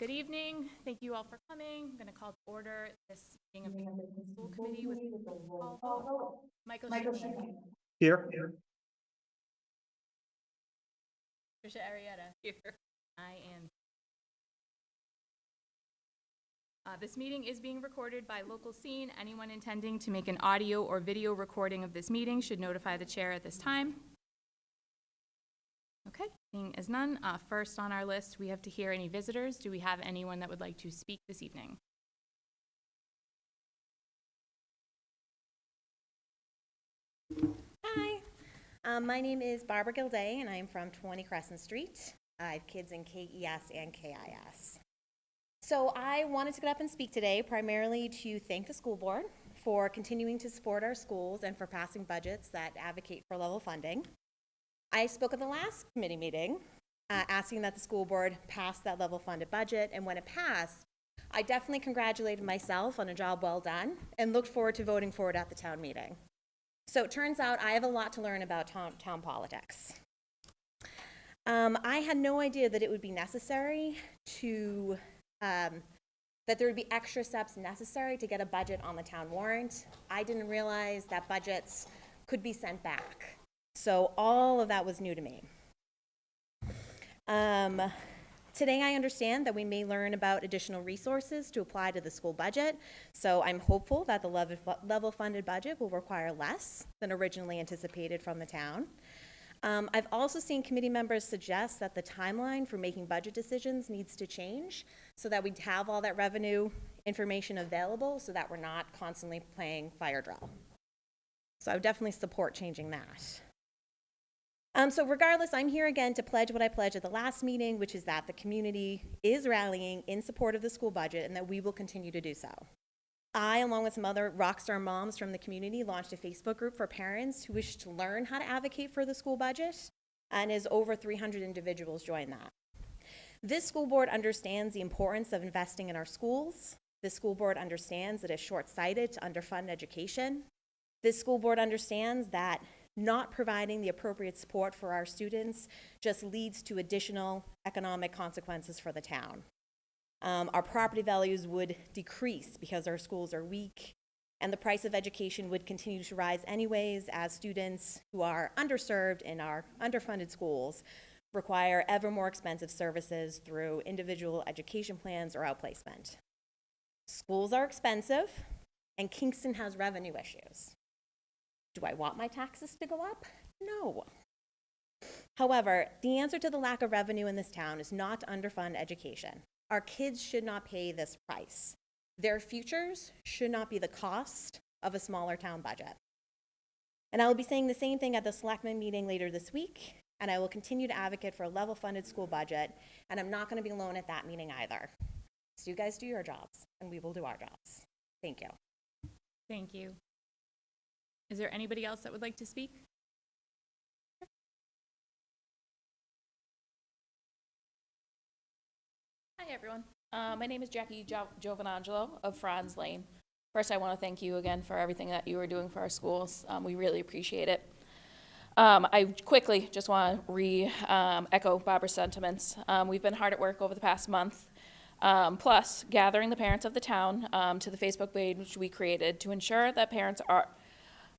Good evening. Thank you all for coming. I'm going to call to order this meeting of the Kingston School Committee with roll call vote. Michael Sheehan. Here. Trisha Arietta. Here. I am. This meeting is being recorded by Local Scene. Anyone intending to make an audio or video recording of this meeting should notify the chair at this time. Okay, seeing as none, first on our list, we have to hear any visitors. Do we have anyone that would like to speak this evening? Hi, my name is Barbara Gilday, and I'm from 20 Crescent Street. I have kids in KES and KIS. So I wanted to get up and speak today primarily to thank the school board for continuing to support our schools and for passing budgets that advocate for level funding. I spoke at the last committee meeting asking that the school board pass that level funded budget, and when it passed, I definitely congratulated myself on a job well done and looked forward to voting for it at the town meeting. So it turns out I have a lot to learn about town politics. I had no idea that it would be necessary to, that there would be extra steps necessary to get a budget on the town warrant. I didn't realize that budgets could be sent back. So all of that was new to me. Today I understand that we may learn about additional resources to apply to the school budget. So I'm hopeful that the level funded budget will require less than originally anticipated from the town. I've also seen committee members suggest that the timeline for making budget decisions needs to change so that we have all that revenue information available so that we're not constantly playing fire drill. So I would definitely support changing that. So regardless, I'm here again to pledge what I pledged at the last meeting, which is that the community is rallying in support of the school budget and that we will continue to do so. I, along with some other rockstar moms from the community, launched a Facebook group for parents who wish to learn how to advocate for the school budget, and as over 300 individuals joined that. This school board understands the importance of investing in our schools. This school board understands that it's short-sighted to underfund education. This school board understands that not providing the appropriate support for our students just leads to additional economic consequences for the town. Our property values would decrease because our schools are weak, and the price of education would continue to rise anyways as students who are underserved in our underfunded schools require ever more expensive services through individual education plans or outplacement. Schools are expensive, and Kingston has revenue issues. Do I want my taxes to go up? No. However, the answer to the lack of revenue in this town is not to underfund education. Our kids should not pay this price. Their futures should not be the cost of a smaller town budget. And I will be saying the same thing at the selectmen meeting later this week, and I will continue to advocate for a level funded school budget, and I'm not going to be alone at that meeting either. So you guys do your jobs, and we will do our jobs. Thank you. Thank you. Is there anybody else that would like to speak? Hi, everyone. My name is Jackie Giovanangelo of Franz Lane. First, I want to thank you again for everything that you are doing for our schools. We really appreciate it. I quickly just want to echo Barbara's sentiments. We've been hard at work over the past month, plus gathering the parents of the town to the Facebook page which we created to ensure that parents are,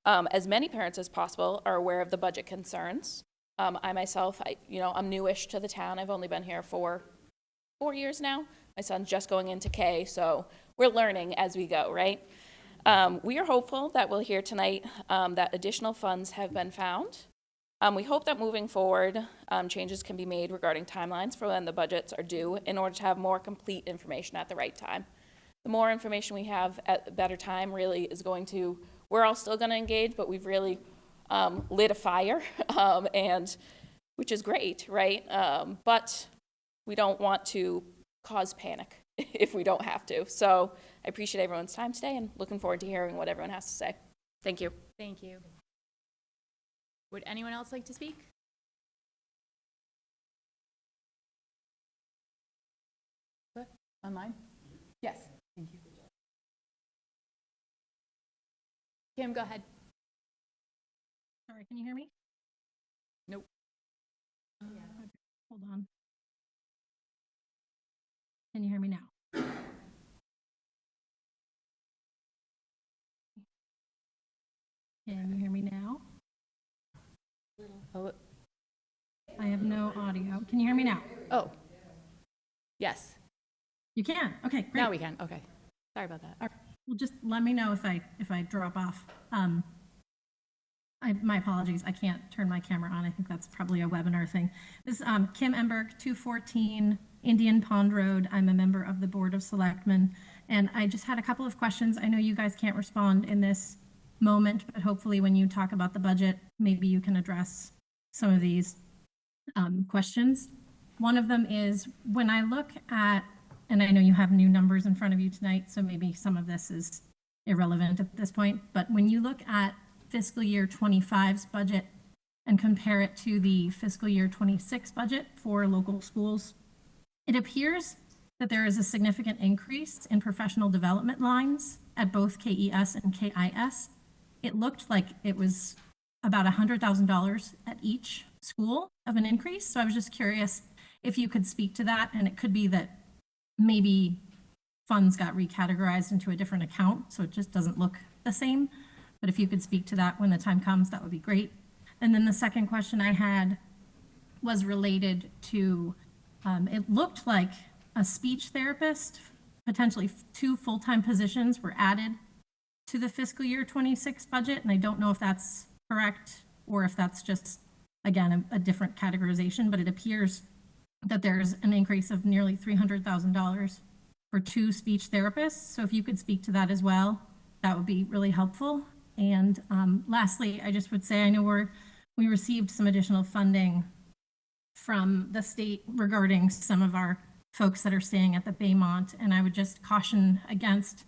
as many parents as possible, are aware of the budget concerns. I myself, I'm newish to the town. I've only been here for 4 years now. My son's just going into K, so we're learning as we go, right? We are hopeful that we'll hear tonight that additional funds have been found. We hope that moving forward, changes can be made regarding timelines for when the budgets are due in order to have more complete information at the right time. The more information we have at a better time really is going to, we're all still going to engage, but we've really lit a fire, and which is great, right? But we don't want to cause panic if we don't have to. So I appreciate everyone's time today and looking forward to hearing what everyone has to say. Thank you. Thank you. Would anyone else like to speak? What? Online? Yes. Thank you. Kim, go ahead. Sorry, can you hear me? Nope. Okay, hold on. Can you hear me now? Can you hear me now? Oh, I have no audio. Can you hear me now? oh, yes, You can. Okay, great. now we can, okay. Sorry about that. All right. Well, just let me know if I drop off. My apologies. I can't turn my camera on. I think that's probably a webinar thing. This is Kim Emberg, 214 Indian Pond Road. I'm a member of the Board of Selectmen, and I just had a couple of questions. I know you guys can't respond in this moment, but hopefully when you talk about the budget, maybe you can address some of these questions. One of them is when I look at, and I know you have new numbers in front of you tonight, so maybe some of this is irrelevant at this point, but when you look at fiscal year 25's budget and compare it to the fiscal year 26 budget for local schools, it appears that there is a significant increase in professional development lines at both KES and KIS. It looked like it was about $100,000 at each school of an increase. So I was just curious if you could speak to that, and it could be that maybe funds got recategorized into a different account, so it just doesn't look the same. But if you could speak to that when the time comes, that would be great. And then the second question I had was related to, it looked like a speech therapist, potentially 2 full-time positions were added to the fiscal year 26 budget. And I don't know if that's correct or if that's just, again, a different categorization, but it appears that there's an increase of nearly $300,000 for 2 speech therapists. So if you could speak to that as well, that would be really helpful. And lastly, I just would say, I know we received some additional funding from the state regarding some of our folks that are staying at the Baymont, and I would just caution against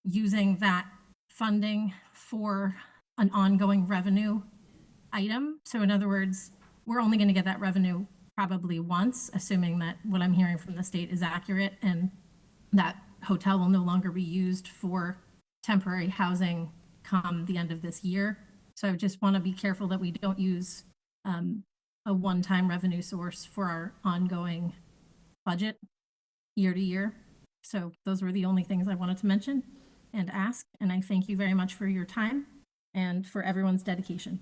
using that funding for an ongoing revenue item. So in other words, we're only going to get that revenue probably once, assuming that what I'm hearing from the state is accurate, and that hotel will no longer be used for temporary housing come the end of this year. So I just want to be careful that we don't use a one-time revenue source for our ongoing budget year to year. So those were the only things I wanted to mention and ask. And I thank you very much for your time and for everyone's dedication.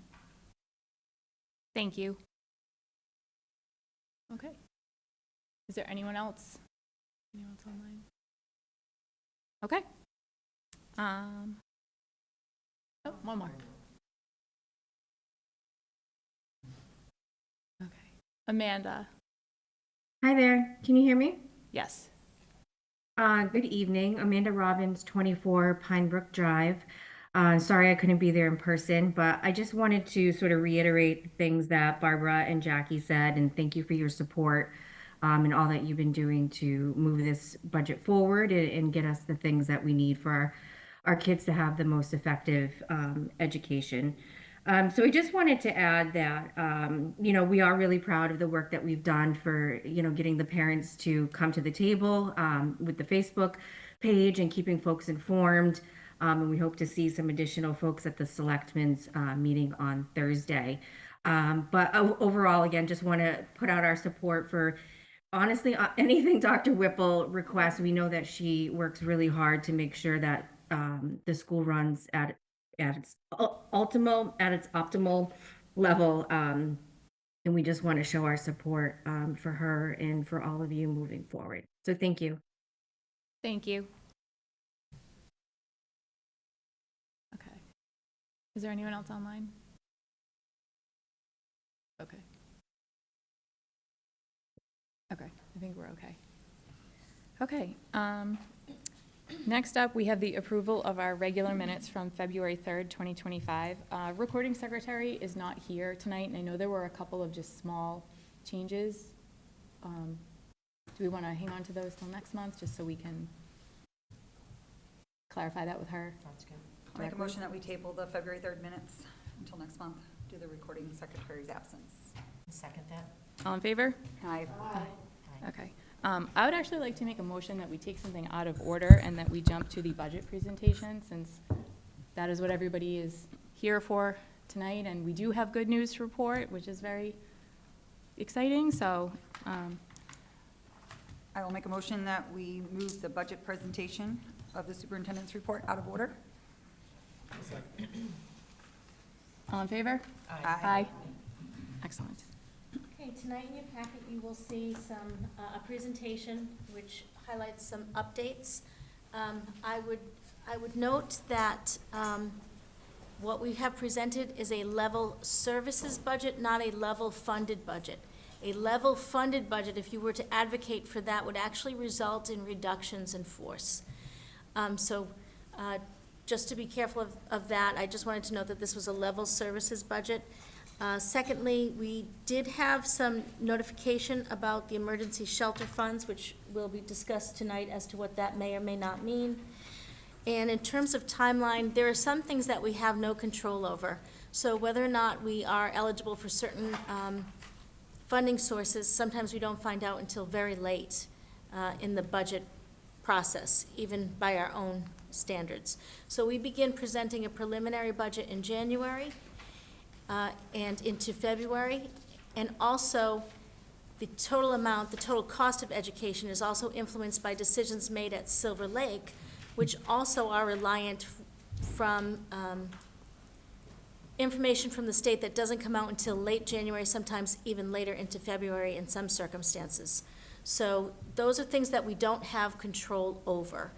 Thank you. Okay. Is there anyone else? Anyone else online? Okay. Oh, one more. Okay. Amanda. Hi there. Can you hear me? Yes. Good evening. Amanda Robbins, 24 Pine Brook Drive. Sorry I couldn't be there in person, but I just wanted to sort of reiterate things that Barbara and Jackie said, and thank you for your support and all that you've been doing to move this budget forward and get us the things that we need for our kids to have the most effective education. So I just wanted to add that, we are really proud of the work that we've done for, getting the parents to come to the table with the Facebook page and keeping folks informed. And we hope to see some additional folks at the Selectmen's meeting on Thursday. But overall, again, just want to put out our support for, honestly, anything Dr. Whipple requests. We know that she works really hard to make sure that the school runs at its optimal level, and we just want to show our support for her and for all of you moving forward. So thank you. Thank you. Okay. Is there anyone else online? Okay. Okay, I think we're okay. Okay, next up, we have the approval of our regular minutes from February 3rd, 2025. Recording secretary is not here tonight, and I know there were a couple of just small changes. Do we want to hang on to those till next month, just so we can clarify that with her? Sounds good. I'll make a motion that we table the February 3rd minutes until next month, due to the recording secretary's absence. Second that. All in favor? Aye. Okay. I would actually like to make a motion that we take something out of order and that we jump to the budget presentation, since that is what everybody is here for tonight, and we do have good news to report, which is very exciting. So I will make a motion that we move the budget presentation of the superintendent's report out of order. All in favor? Aye. Excellent. Okay, tonight in your packet, you will see a presentation which highlights some updates. I would note that what we have presented is a level services budget, not a level funded budget. A level funded budget, if you were to advocate for that, would actually result in reductions in force. Just to be careful of that, I just wanted to note that this was a level services budget. Secondly, we did have some notification about the emergency shelter funds, which will be discussed tonight as to what that may or may not mean. And in terms of timeline, there are some things that we have no control over. So whether or not we are eligible for certain funding sources, sometimes we don't find out until very late in the budget process, even by our own standards. So we begin presenting a preliminary budget in January and into February. And also, the total cost of education is also influenced by decisions made at Silver Lake, which also are reliant from information from the state that doesn't come out until late January, sometimes even later into February in some circumstances. So those are things that we don't have control over.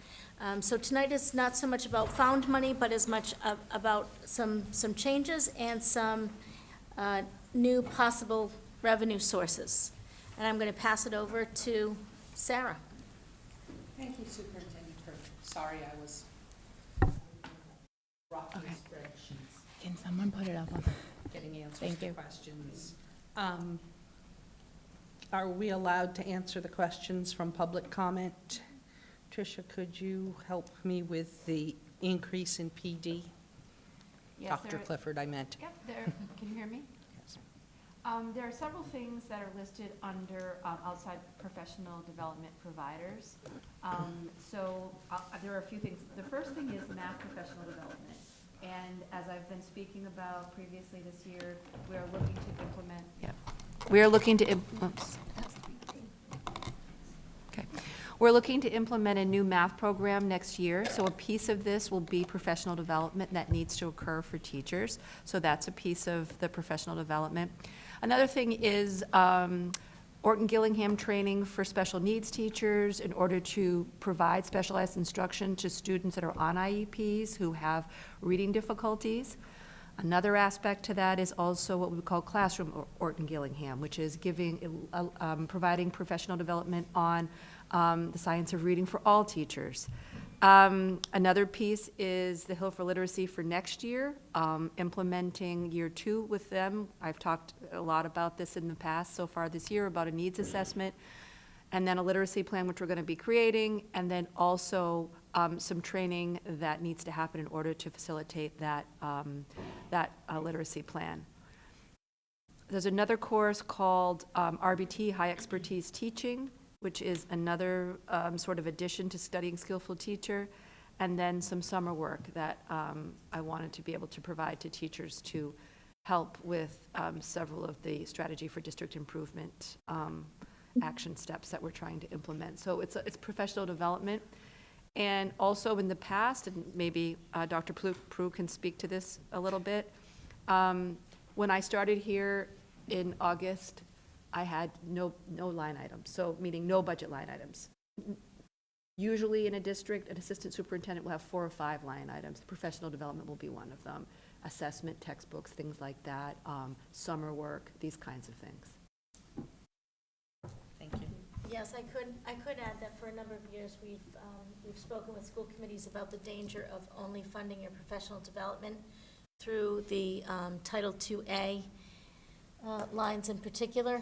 So tonight is not so much about found money, but as much about some changes and some new possible revenue sources. And I'm going to pass it over to Sarah. Thank you, Superintendent Kirk. Sorry, I was rocking Okay. spreadsheets, Can someone put it up on? getting answers Thank to you. questions. Are we allowed to answer the questions from public comment? Tricia, could you help me with the increase in PD? Yes, Dr. Clifford, I meant. Yep, can you hear me? Yes. There are several things that are listed under outside professional development providers. There are a few things. The first thing is math professional development. And as I've been speaking about previously this year, we are looking to implement. Yep. We are looking to, okay. We're looking to implement a new math program next year, so a piece of this will be professional development that needs to occur for teachers. So that's a piece of the professional development. Another thing is Orton-Gillingham training for special needs teachers in order to provide specialized instruction to students that are on IEPs who have reading difficulties. Another aspect to that is also what we call classroom Orton-Gillingham, which is providing professional development on the science of reading for all teachers. Another piece is the Hill for Literacy for next year, implementing year 2 with them. I've talked a lot about this in the past so far this year, about a needs assessment, and then a literacy plan, which we're going to be creating, and then also some training that needs to happen in order to facilitate that, literacy plan. There's another course called RBT, High Expertise Teaching, which is another sort of addition to studying skillful teacher, and then some summer work that I wanted to be able to provide to teachers to help with several of the strategy for district improvement action steps that we're trying to implement. So it's professional development. And also in the past, and maybe Dr. Prue can speak to this a little bit, when I started here in August, I had no line items, so meaning no budget line items. Usually in a district, an assistant superintendent will have 4 or 5 line items. Professional development will be one of them. Assessment, textbooks, things like that, summer work, these kinds of things. Thank you. Yes, I could add that for a number of years, we've spoken with school committees about the danger of only funding your professional development through the Title IIA lines in particular,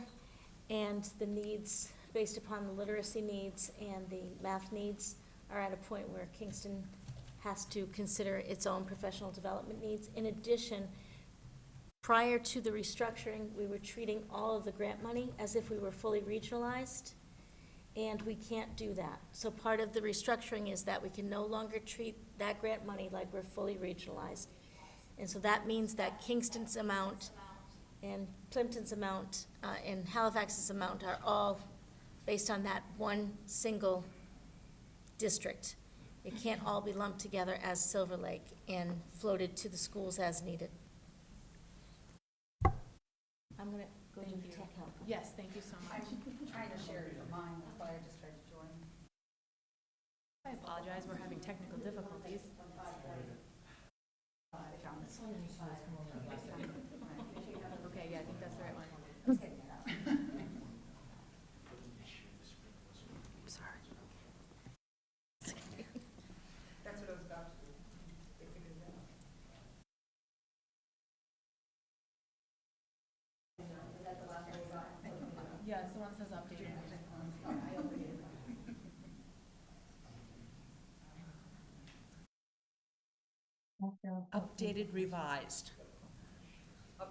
and the needs, based upon the literacy needs and the math needs, are at a point where Kingston has to consider its own professional development needs. In addition, prior to the restructuring, we were treating all of the grant money as if we were fully regionalized, and we can't do that. So part of the restructuring is that we can no longer treat that grant money like we're fully regionalized. And so that means that Kingston's amount and Plimpton's amount and Halifax's amount are all based on that one single district. It can't all be lumped together as Silver Lake and floated to the schools as needed. I'm gonna go to the tech help. Yes, thank you so much. Trying to share it for mine, that's why I just tried to join. I apologize, we're having technical difficulties. Okay, yeah, I think that's the right one. That's what I was about to do. They figured it out. Yeah, it's the one that says updated. Updated, revised. I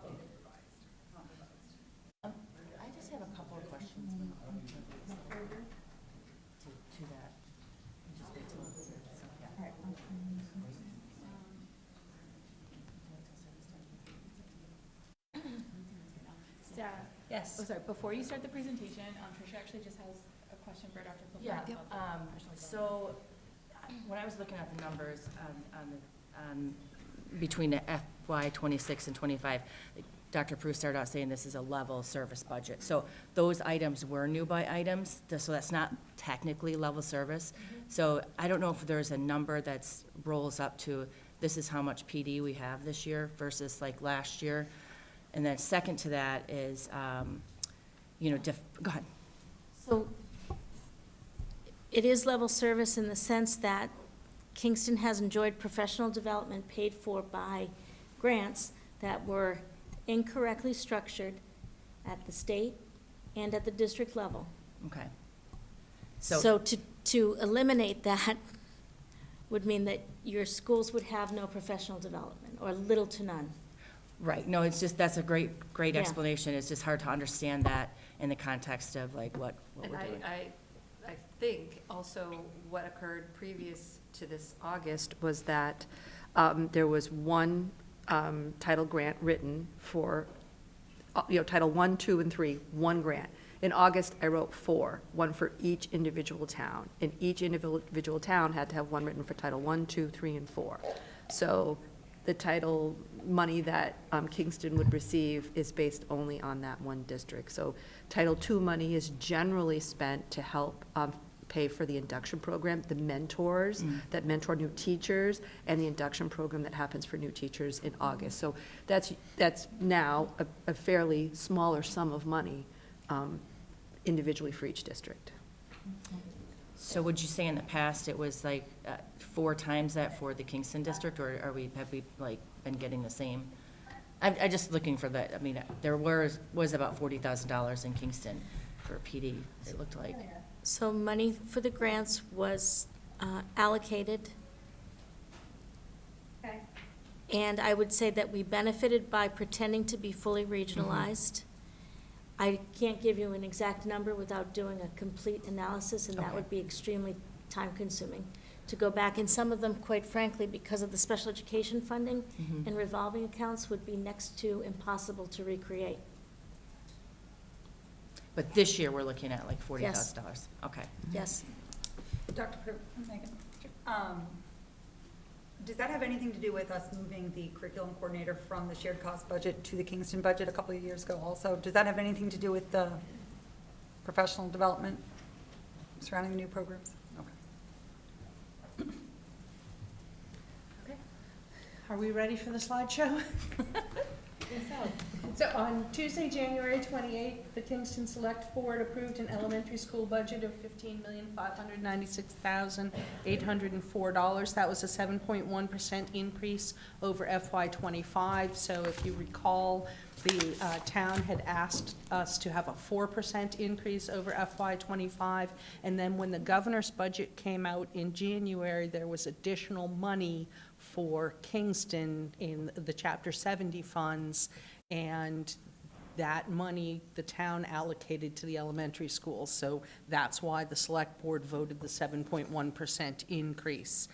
just have a couple of questions. To that. Sarah? Yes. Oh, sorry, before you start the presentation, Tricia actually just has a question for Dr. Flipper. Yeah, about the so when I was looking at the numbers between the FY '26 and '25, Dr. Prue started out saying this is a level service budget. So those items were new by items, so that's not technically level service. So I don't know if there's a number that's rolls up to, this is how much PD we have this year versus like last year. And then second to that is, go ahead. So it is level service in the sense that Kingston has enjoyed professional development paid for by grants that were incorrectly structured at the state and at the district level. Okay. So to eliminate that would mean that your schools would have no professional development, or little to none. Right, no, it's just, that's a great Yeah. explanation. It's just hard to understand that in the context of like what And we're doing. I think also what occurred previous to this August was that there was one title grant written for, Title 1, 2, and 3, one grant. In August, I wrote 4, one for each individual town. And each individual town had to have one written for Title 1, 2, 3, and 4. So the title money that Kingston would receive is based only on that one district. So Title II money is generally spent to help pay for the induction program, the mentors that mentor new teachers, and the induction program that happens for new teachers in August. So that's now a fairly smaller sum of money individually for each district. So would you say in the past it was like 4 times that for the Kingston district, or have we like been getting the same? I'm just looking for that. I mean, there was about $40,000 in Kingston for PD, it looked like. So money for the grants was allocated. Okay. And I would say that we benefited by pretending to be fully regionalized. I can't give you an exact number without doing a complete analysis, and that Okay. would be extremely time-consuming to go back. And some of them, quite frankly, because of the special education funding and revolving accounts, would be next to impossible to recreate. But this year, we're looking at like $40,000. Okay. Yes. Dr. Pruitt, Megan, does that have anything to do with us moving the curriculum coordinator from the shared cost budget to the Kingston budget a couple of years ago also? Does that have anything to do with the professional development surrounding the new programs? Okay. Are we ready for the slideshow? So on Tuesday, January 28th, the Kingston Select Board approved an elementary school budget of $15,596,804. That was a 7.1% increase over FY25. So if you recall, the town had asked us to have a 4% increase over FY25. And then when the governor's budget came out in January, there was additional money for Kingston in the Chapter 70 funds, and that money the town allocated to the elementary schools. So that's why the select board voted the 7.1% increase.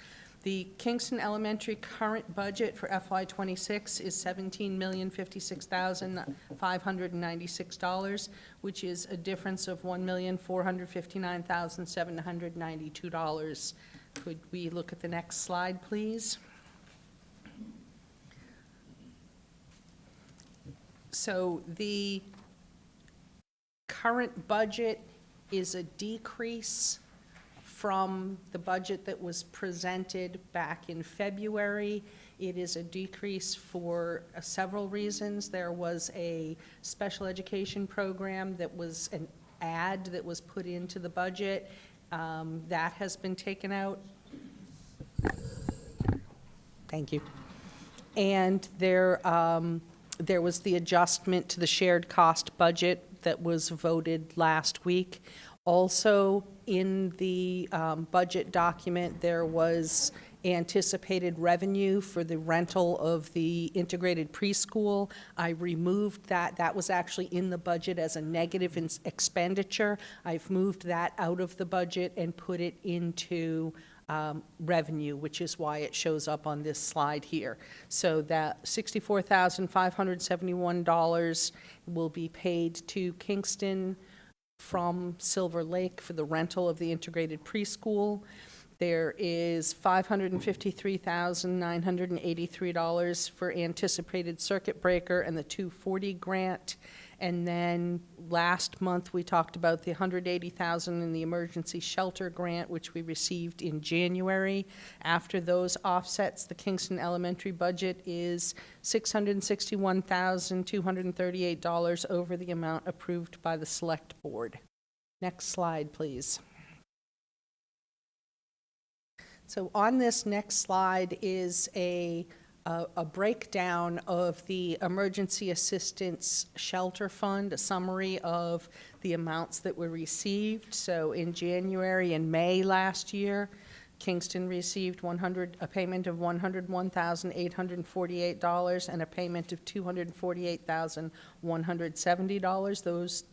The Kingston Elementary current budget for FY '26 is $17,056,596, which is a difference of $1,459,792. Could we look at the next slide, please? So the current budget is a decrease from the budget that was presented back in February. It is a decrease for several reasons. There was a special education program that was an ad that was put into the budget. That has been taken out. Thank you. And there was the adjustment to the shared cost budget that was voted last week. Also, in the budget document, there was anticipated revenue for the rental of the integrated preschool. I removed that. That was actually in the budget as a negative expenditure. I've moved that out of the budget and put it into revenue, which is why it shows up on this slide here. So that $64,571 will be paid to Kingston from Silver Lake for the rental of the integrated preschool. There is $553,983 for anticipated circuit breaker and the 240 grant. And then last month, we talked about the $180,000 in the emergency shelter grant, which we received in January. After those offsets, the Kingston Elementary budget is $661,238 over the amount approved by the Select Board. Next slide, please. So on this next slide is a breakdown of the Emergency Assistance Shelter Fund, a summary of the amounts that were received. So in January and May last year, Kingston received a payment of $101,848 and a payment of $248,170.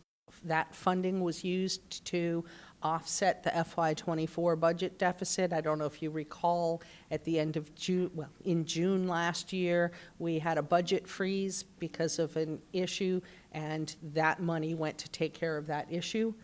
That funding was used to offset the FY24 budget deficit. I don't know if you recall, at the end of June, well, in June last year, we had a budget freeze because of an issue, and that money went to take care of that issue.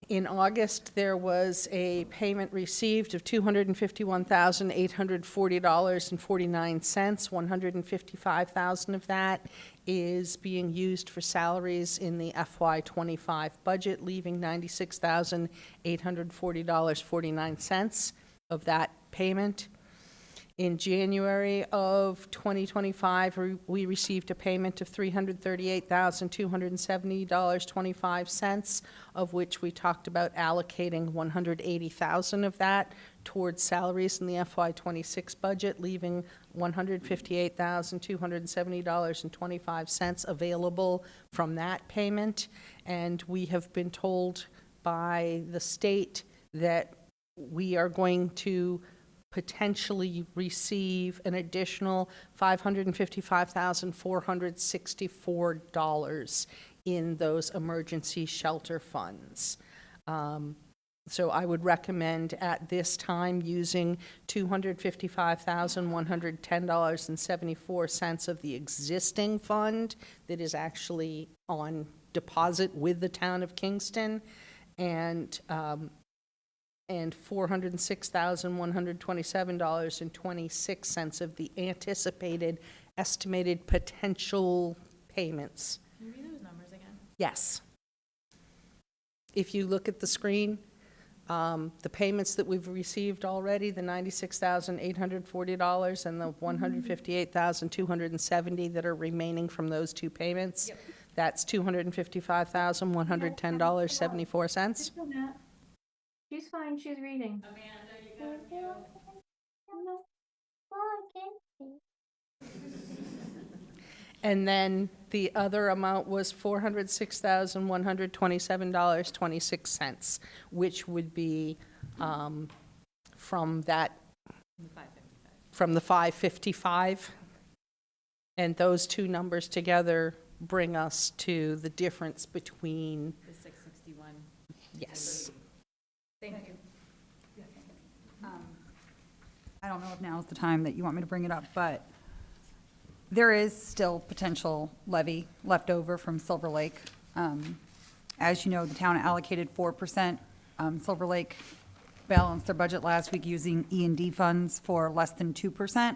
In August, there was a payment received of $251,840.49. $155,000 of that is being used for salaries in the FY25 budget, leaving $96,840.49 of that payment. In January of 2025, we received a payment of $338,270.25, of which we talked about allocating $180,000 of that towards salaries in the FY26 budget, leaving $158,270.25 available from that payment. And we have been told by the state that we are going to potentially receive an additional $555,464 in those emergency shelter funds. So I would recommend at this time using $255,110.74 of the existing fund that is actually on deposit with the town of Kingston, and $406,127.26 of the anticipated estimated potential payments. Can you read those numbers again? Yes. If you look at the screen, the payments that we've received already, the $96,840 and the $158,270 that are remaining from those two payments, yep. That's $255,110.74. She's fine, she's reading. Amanda, you got it. And then the other amount was $406,127.26, which would be from that, from the 555. And those two numbers together bring us to the difference between The 661. yes. Thank you. I don't know if now is the time that you want me to bring it up, but there is still potential levy left over from Silver Lake. As you know, the town allocated 4%. Silver Lake balanced their budget last week using E&D funds for less than 2%.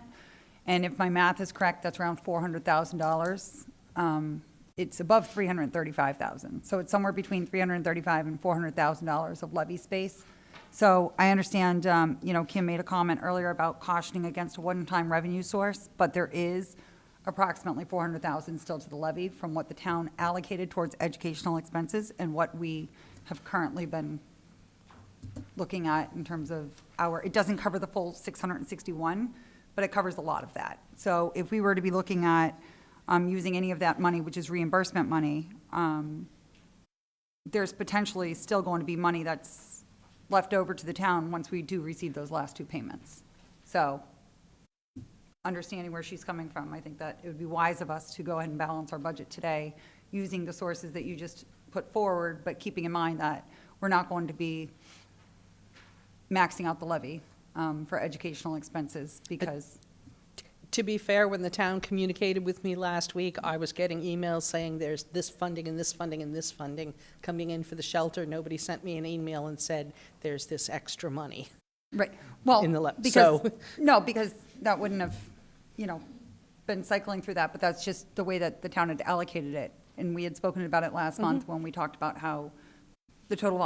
And if my math is correct, that's around $400,000. It's above $335,000. So it's somewhere between $335,000 and $400,000 of levy space. So I understand, Kim made a comment earlier about cautioning against a one-time revenue source, but there is approximately $400,000 still to the levy from what the town allocated towards educational expenses and what we have currently been looking at in terms of it doesn't cover the full 661, but it covers a lot of that. So if we were to be looking at using any of that money, which is reimbursement money, there's potentially still going to be money that's left over to the town once we do receive those last two payments. So understanding where she's coming from, I think that it would be wise of us to go ahead and balance our budget today using the sources that you just put forward, but keeping in mind that we're not going to be maxing out the levy for educational expenses because... To be fair, when the town communicated with me last week, I was getting emails saying there's this funding and this funding and this funding coming in for the shelter. Nobody sent me an email and said there's this extra money. Right, well, In the because that wouldn't have, been cycling through that, but that's just the way that the town had allocated it. And we had spoken about it last month when we talked about how the total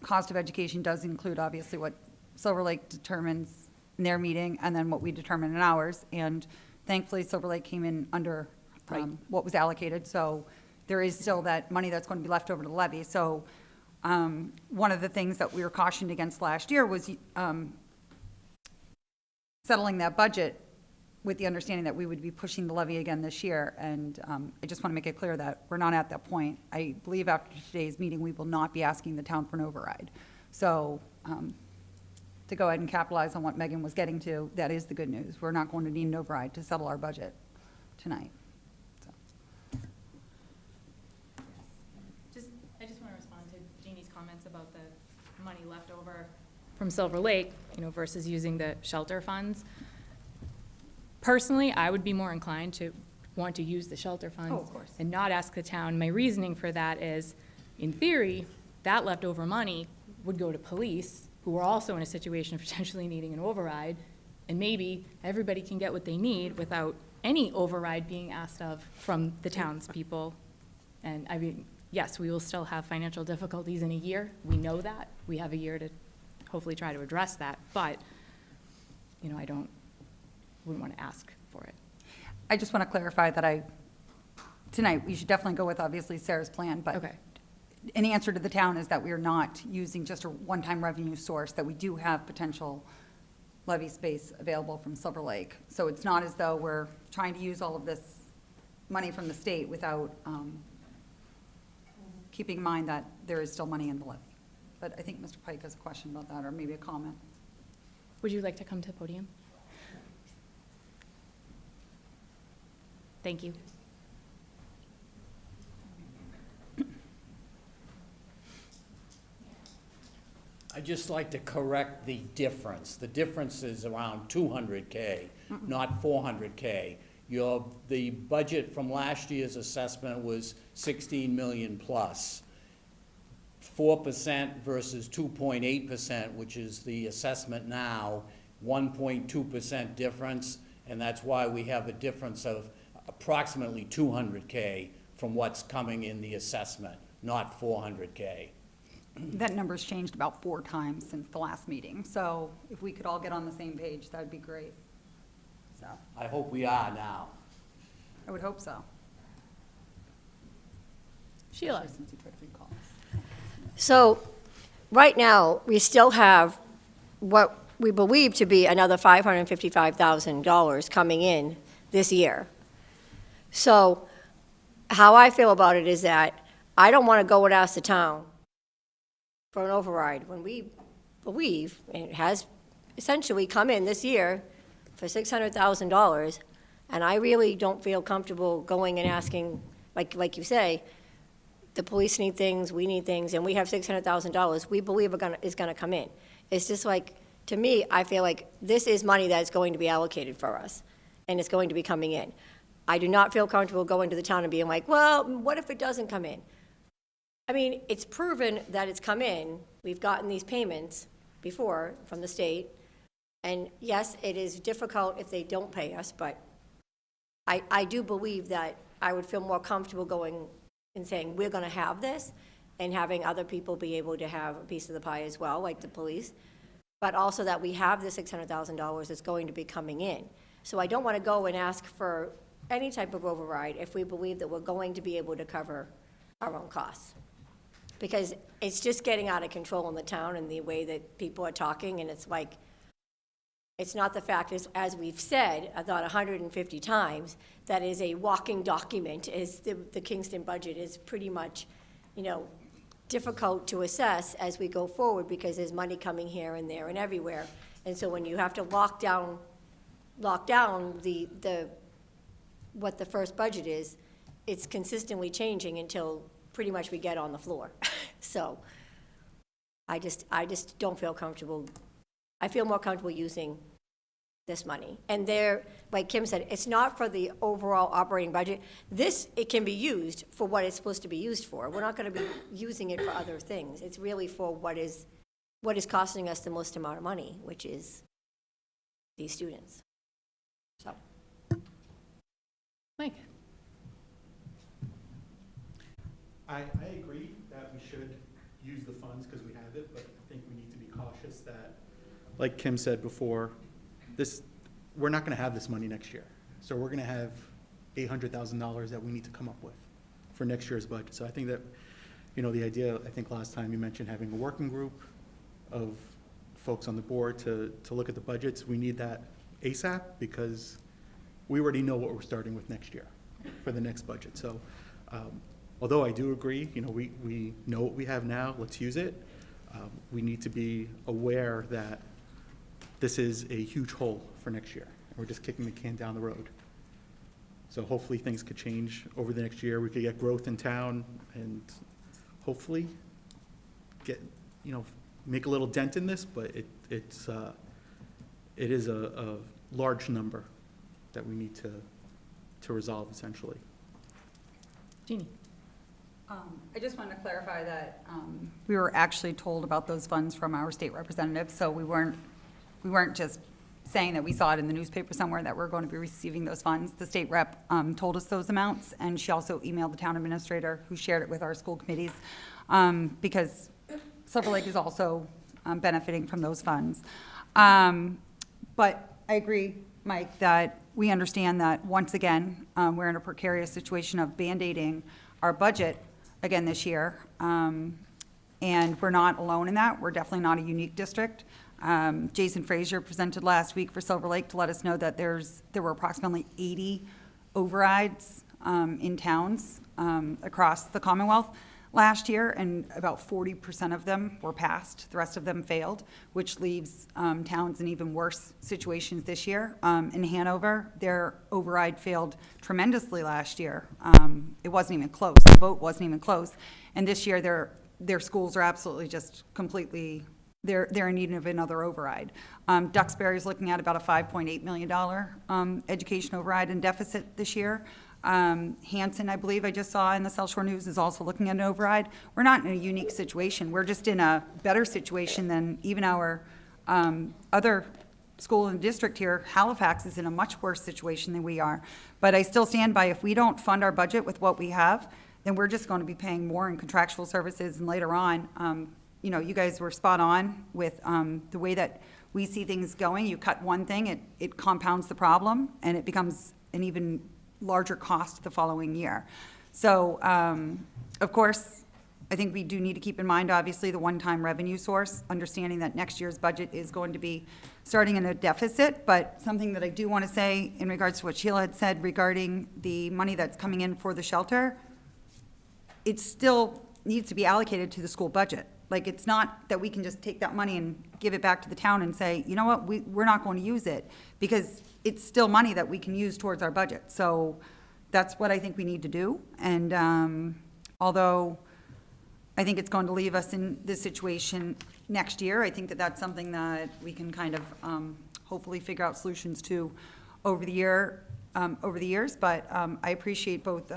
cost of education does include obviously what Silver Lake determines in their meeting and then what we determine in ours. And thankfully, Silver Lake came in under what was allocated. So there is still that money that's going to be left over to the levy. So one of the things that we were cautioned against last year was settling that budget with the understanding that we would be pushing the levy again this year. And I just want to make it clear that we're not at that point. I believe after today's meeting, we will not be asking the town for an override. So to go ahead and capitalize on what Megan was getting to, that is the good news. We're not going to need an override to settle our budget tonight. So. I just want to respond to Jeannie's comments about the money left over from Silver Lake, versus using the shelter funds. Personally, I would be more inclined to want to use the shelter funds of course. and not ask the town. My reasoning for that is, in theory, that leftover money would go to police, who are also in a situation of potentially needing an override, and maybe everybody can get what they need without any override being asked of from the townspeople. And I mean, yes, we will still have financial difficulties in a year. We know that. We have a year to hopefully try to address that, but, I wouldn't want to ask for it. I just want to clarify that tonight, we should definitely go with obviously Sarah's plan, but Okay. an answer to the town is that we are not using just a one-time revenue source, that we do have potential levy space available from Silver Lake. So it's not as though we're trying to use all of this money from the state without keeping in mind that there is still money in the levy. But I think Mr. Pike has a question about that, or maybe a comment. Would you like to come to the podium? Thank you. I'd just like to correct the difference. The difference is around 200K, not 400K. The budget from last year's assessment was 16 million plus. 4% versus 2.8%, which is the assessment now, 1.2% difference, and that's why we have a difference of approximately 200K from what's coming in the assessment, not 400K. That number's changed about 4 times since the last meeting. So if we could all get on the same page, that'd be great. So I hope we are now. I would hope so. Sheila. Especially since you tried to recall. So, right now, we still have what we believe to be another $555,000 coming in this year. So, how I feel about it is that I don't want to go and ask the town for an override when we believe, and it has essentially come in this year for $600,000, and I really don't feel comfortable going and asking, like you say, the police need things, we need things, and we have $600,000 we believe is gonna come in. It's just like, To me, I feel like this is money that is going to be allocated for us, and it's going to be coming in. I do not feel comfortable going to the town and being like, well, what if it doesn't come in? I mean, it's proven that it's come in. We've gotten these payments before from the state. And yes, it is difficult if they don't pay us, but I do believe that I would feel more comfortable going and saying, we're going to have this, and having other people be able to have a piece of the pie as well, like the police, but also that we have the $600,000 that's going to be coming in. So I don't want to go and ask for any type of override if we believe that we're going to be able to cover our own costs. Because it's just getting out of control in the town and the way that people are talking, and it's like, it's not the fact, as we've said, I thought 150 times, that is a walking document, is the Kingston budget is pretty much, difficult to assess as we go forward because there's money coming here and there and everywhere. And so when you have to lock down what the first budget is, it's consistently changing until pretty much we get on the floor. So I just don't feel comfortable. I feel more comfortable using this money. And there, like Kim said, it's not for the overall operating budget. It can be used for what it's supposed to be used for. We're not going to be using it for other things. It's really for what is costing us the most amount of money, which is these students. So. Mike? I agree that we should use the funds because we have it, but I think we need to be cautious that, like Kim said before, we're not going to have this money next year. So we're going to have $800,000 that we need to come up with for next year's budget. So I think that, the idea, I think last time you mentioned having a working group of folks on the board to look at the budgets. We need that ASAP because we already know what we're starting with next year for the next budget. So although I do agree, we know what we have now, let's use it. We need to be aware that this is a huge hole for next year. We're just kicking the can down the road. So hopefully things could change over the next year. We could get growth in town and hopefully get, make a little dent in this, but it is a large number that we need to resolve essentially. Jeannie? I just wanted to clarify that we were actually told about those funds from our state representative, so we weren't just saying that we saw it in the newspaper somewhere that we're going to be receiving those funds. The state rep told us those amounts, and she also emailed the town administrator, who shared it with our school committees, because Silver Lake is also benefiting from those funds. But I agree, Mike, that we understand that, once again, we're in a precarious situation of Band-Aiding our budget again this year. And we're not alone in that. We're definitely not a unique district. Jason Frazier presented last week for Silver Lake to let us know that there were approximately 80 overrides in towns across the Commonwealth last year, and about 40% of them were passed. The rest of them failed, which leaves towns in even worse situations this year. In Hanover, their override failed tremendously last year. It wasn't even close. The vote wasn't even close. And this year, their schools are absolutely just completely, they're in need of another override. Duxbury is looking at about a $5.8 million education override and deficit this year. Hanson, I believe I just saw in the South Shore News, is also looking at an override. We're not in a unique situation. We're just in a better situation than even our other school in the district here. Halifax is in a much worse situation than we are. But I still stand by, if we don't fund our budget with what we have, then we're just going to be paying more in contractual services. And later on, you guys were spot on with the way that we see things going. You cut one thing, it compounds the problem, and it becomes an even larger cost the following year. So, of course, I think we do need to keep in mind, obviously, the one-time revenue source, understanding that next year's budget is going to be starting in a deficit. But something that I do want to say in regards to what Sheila had said regarding the money that's coming in for the shelter, it still needs to be allocated to the school budget. Like, it's not that we can just take that money and give it back to the town and say, you know what, we're not going to use it, because it's still money that we can use towards our budget. So that's what I think we need to do. And although I think it's going to leave us in this situation next year. I think that that's something that we can kind of hopefully figure out solutions to over the years. But I appreciate both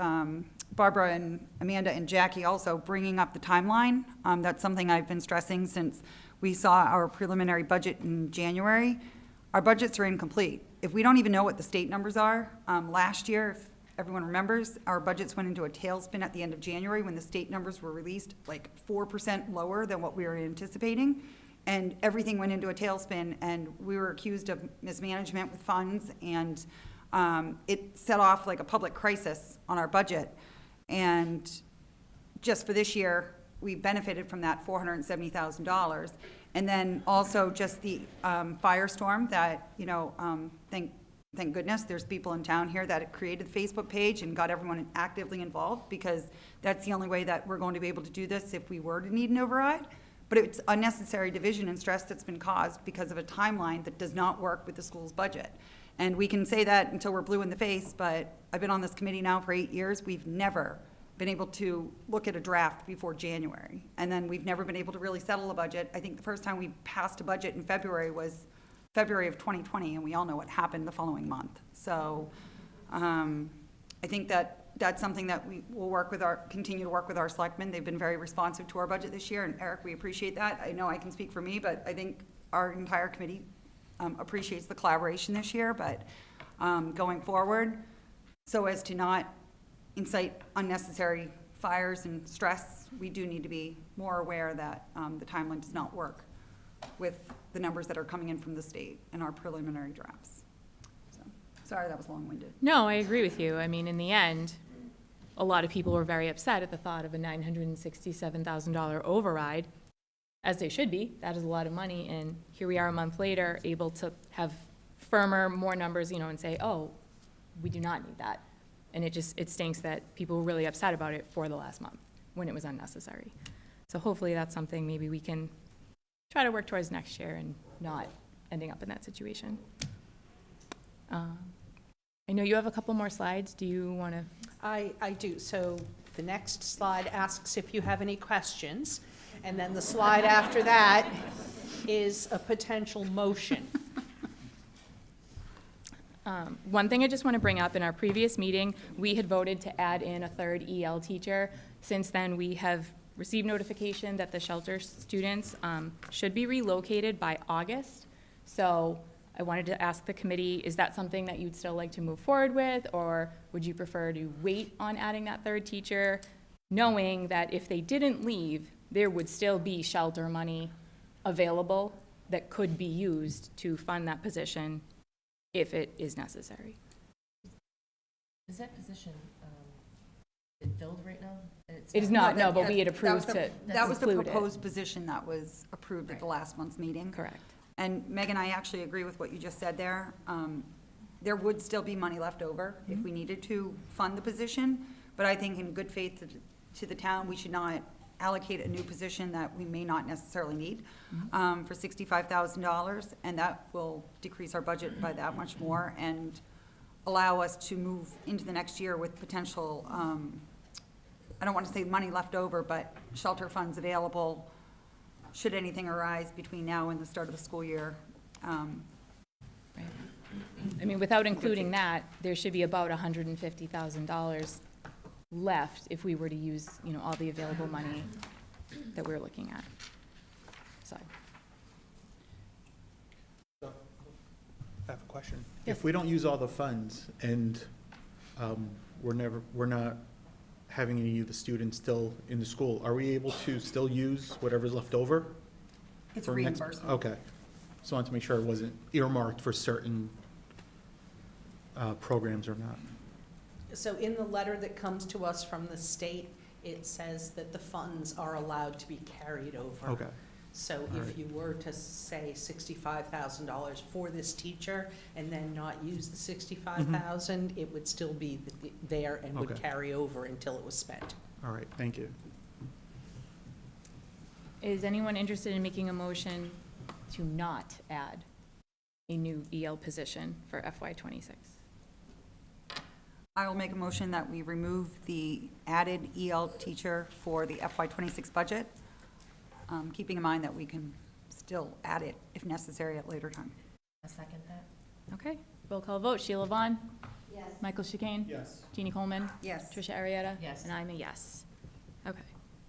Barbara and Amanda and Jackie also bringing up the timeline. That's something I've been stressing since we saw our preliminary budget in January. Our budgets are incomplete. If we don't even know what the state numbers are, last year, if everyone remembers, our budgets went into a tailspin at the end of January when the state numbers were released, like 4% lower than what we were anticipating. And everything went into a tailspin, and we were accused of mismanagement with funds, and it set off like a public crisis on our budget. And just for this year, we benefited from that $470,000. And then also just the firestorm that, you know, thank goodness there's people in town here that created the Facebook page and got everyone actively involved, because that's the only way that we're going to be able to do this if we were to need an override. But it's unnecessary division and stress that's been caused because of a timeline that does not work with the school's budget. And we can say that until we're blue in the face, but I've been on this committee now for 8 years. We've never been able to look at a draft before January. And then we've never been able to really settle a budget. I think the first time we passed a budget in February was February of 2020, and we all know what happened the following month. So I think that that's something that we will continue to work with our selectmen. They've been very responsive to our budget this year, and Eric, we appreciate that. I know I can speak for me, but I think our entire committee appreciates the collaboration this year, but going forward, so as to not incite unnecessary fires and stress, we do need to be more aware that the timeline does not work with the numbers that are coming in from the state in our preliminary drafts. So, sorry that was long-winded. No, I agree with you. I mean, in the end, a lot of people were very upset at the thought of a $967,000 override, as they should be. That is a lot of money, and here we are a month later, able to have firmer, more numbers, you know, and say, oh, we do not need that. And it stinks that people were really upset about it for the last month, when it was unnecessary. So hopefully that's something maybe we can try to work towards next year and not ending up in that situation. I know you have a couple more slides. Do you want to? I do. So the next slide asks if you have any questions, and then the slide after that is a potential motion. One thing I just want to bring up, in our previous meeting, we had voted to add in a third EL teacher. Since then, we have received notification that the shelter students should be relocated by August. So I wanted to ask the committee, is that something that you'd still like to move forward with, or would you prefer to wait on adding that third teacher, knowing that if they didn't leave, there would still be shelter money available that could be used to fund that position if it is necessary? Is that position filled right now? It is not, no, but we had approved to That was the include it. proposed position that was approved at the last month's meeting. Correct. And Megan, I actually agree with what you just said there. There would still be money left over if we needed to fund the position, but I think in good faith to the town, we should not allocate a new position that we may not necessarily need for $65,000, and that will decrease our budget by that much more and allow us to move into the next year with potential, I don't want to say money left over, but shelter funds available should anything arise between now and the start of the school year. Right. I mean, without including that, there should be about $150,000 left if we were to use, you know, all the available money that we're looking at. So, I have a question. If we don't use all the funds and we're not having any of the students still in the school, are we able to still use whatever's left over? It's for next- reimbursement. Okay. Just wanted to make sure it wasn't earmarked for certain programs or not. So in the letter that comes to us from the state, it says that the funds are allowed to be carried over. Okay. So All if right. you were to say $65,000 for this teacher and then not use the $65,000, it would still be there and would Okay. carry over until it was spent. All right, thank you. is anyone interested in making a motion to not add a new EL position for FY '26? I will make a motion that we remove the added EL teacher for the FY26 budget, keeping in mind that we can still add it if necessary at later time. A second that? Okay, roll call vote. Sheila Vaughn? Yes. Michael Chicane? Yes. Jeannie Coleman? Yes. Tricia Arietta? Yes. And I'm a yes. Okay,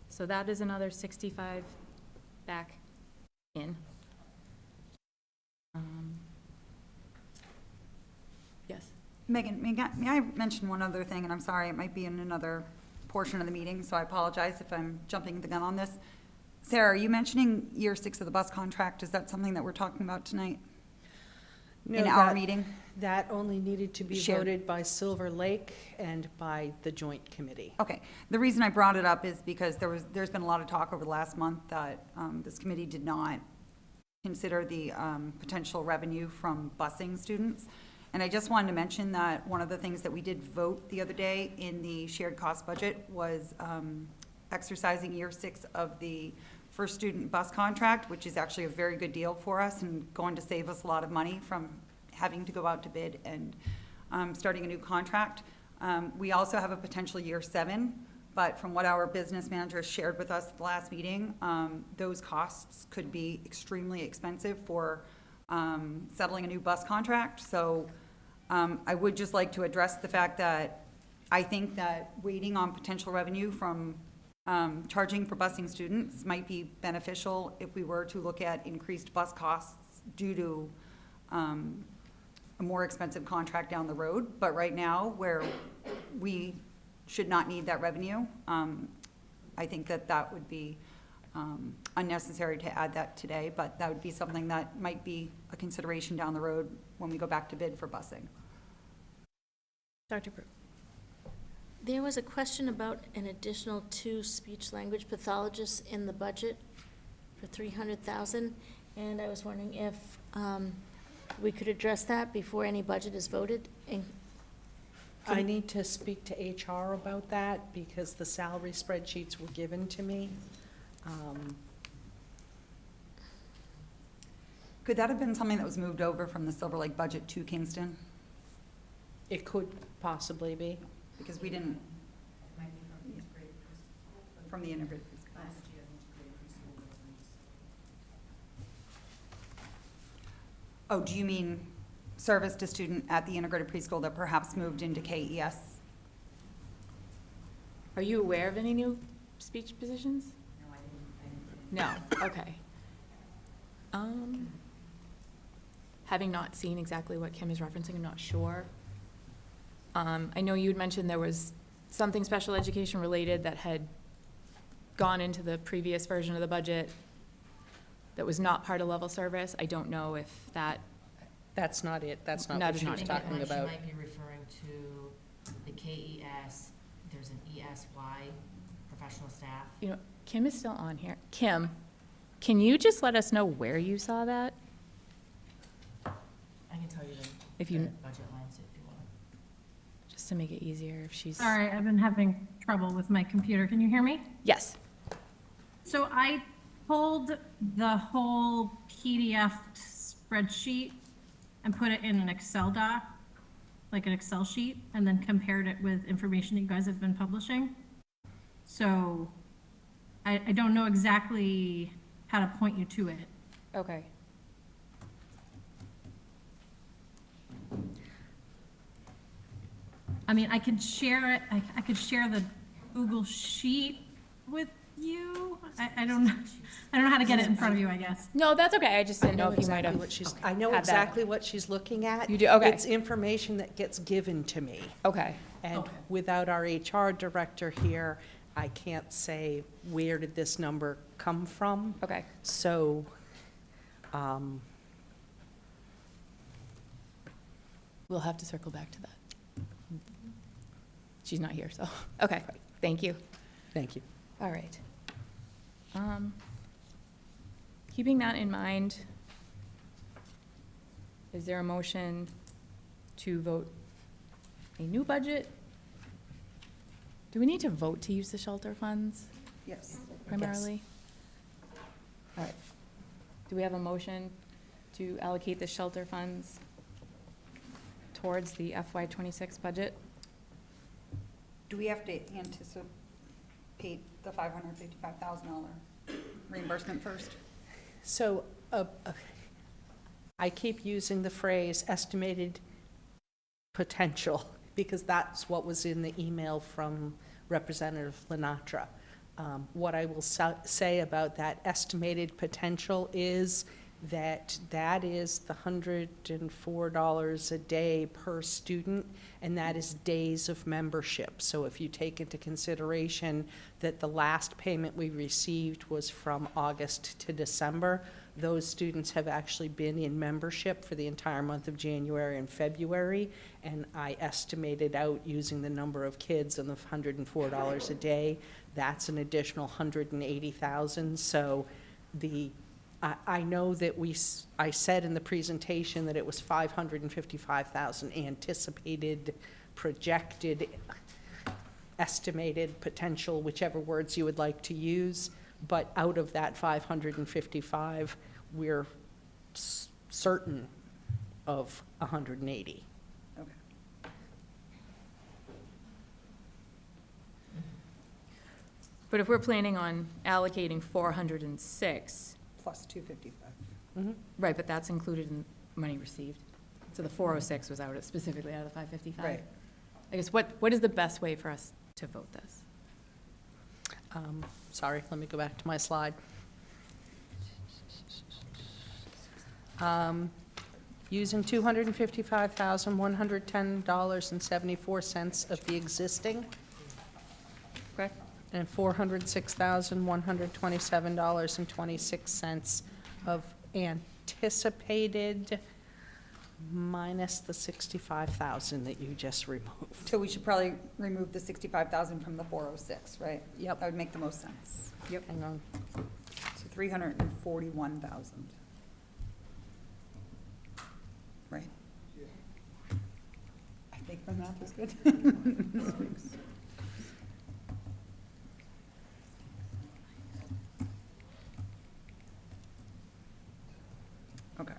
so that is another 65 back in. Yes. Megan, may I mention one other thing, and I'm sorry, it might be in another portion of the meeting, so I apologize if I'm jumping the gun on this. Sarah, are you mentioning year 6 of the bus contract? Is that something that we're talking about tonight? No, In our meeting? That only needed to be Shared. voted by Silver Lake and by the joint committee. Okay, the reason I brought it up is because there's been a lot of talk over the last month that this committee did not consider the potential revenue from busing students. And I just wanted to mention that one of the things that we did vote the other day in the shared cost budget was exercising year 6 of the first student bus contract, which is actually a very good deal for us and going to save us a lot of money from having to go out to bid and starting a new contract. We also have a potential year 7, but from what our business manager shared with us at the last meeting, those costs could be extremely expensive for settling a new bus contract. So I would just like to address the fact that I think that waiting on potential revenue from charging for busing students might be beneficial if we were to look at increased bus costs due to a more expensive contract down the road. But right now, where we should not need that revenue, I think that that would be unnecessary to add that today, but that would be something that might be a consideration down the road when we go back to bid for busing. Dr. Prue? There was a question about an additional 2 speech-language pathologists in the budget for $300,000, and I was wondering if we could address that before any budget is voted. And I need to speak to HR about that because the salary spreadsheets were given to me. Could that have been something that was moved over from the Silver Lake budget to Kingston? It could possibly be. Because we didn't. From the integrated preschool. Oh, do you mean service to student at the integrated preschool that perhaps moved into KES? Are you aware of any new speech positions? No, I didn't. No, okay. Having not seen exactly what Kim is referencing, I'm not sure. I know you had mentioned there was something special education related that had gone into the previous version of the budget that was not part of level service. I don't know if that. That's not it. That's not That what is she not was it. talking about. She might be referring to the KES, there's an ESY, professional staff. You know, Kim is still on here. Kim, can you just let us know where you saw that? I can tell you If the you, budget lines if you want. just to make it easier if she's. Sorry, I've been having trouble with my computer. Can you hear me? Yes. So I pulled the whole PDF spreadsheet and put it in an Excel doc, like an Excel sheet, and then compared it with information that you guys have been publishing. So I don't know exactly how to point you to it. Okay. I mean, I could share it, I could share the Google Sheet with you. I don't know, I don't know how to get it in front of you, I guess. No, that's okay. I just didn't know if you might exactly have. what she's, I know had that. exactly what she's looking at. You do? Okay. It's information that gets given to me. Okay. And without our HR director here, I can't say, where did this number come from? Okay. So, We'll have to circle back to that. She's not here, so, okay, thank you. thank you. All right. Keeping that in mind, is there a motion to vote a new budget? Do we need to vote to use the shelter funds Yes. primarily? All right. Do we have a motion to allocate the shelter funds towards the FY26 budget? Do we have to anticipate the $555,000 reimbursement first? So I keep using the phrase estimated potential because that's what was in the email from Representative Lenatra. What I will say about that estimated potential is that is the $104 a day per student, and that is days of membership. So if you take into consideration that the last payment we received was from August to December, those students have actually been in membership for the entire month of January and February, and I estimated out using the number of kids and the $104 a day, that's an additional $180,000. So I know that I said in the presentation that it was $555,000 anticipated, projected, estimated, potential, whichever words you would like to use. But out of that 555, we're certain of 180. Okay. But if we're planning on allocating 406, Plus 255. right, but that's included in money received. So the 406 was out specifically out of the 555. Right. I guess what is the best way for us to vote this? Sorry, let me go back to my slide. Using $255,110.74 of the existing. Okay. And $406,127.26 of anticipated minus the $65,000 that you just removed. So we should probably remove the 65,000 from the 406, right? Yep. That would make the most sense. Yep. Hang on. So 341,000. Right? I think my math is good. Okay.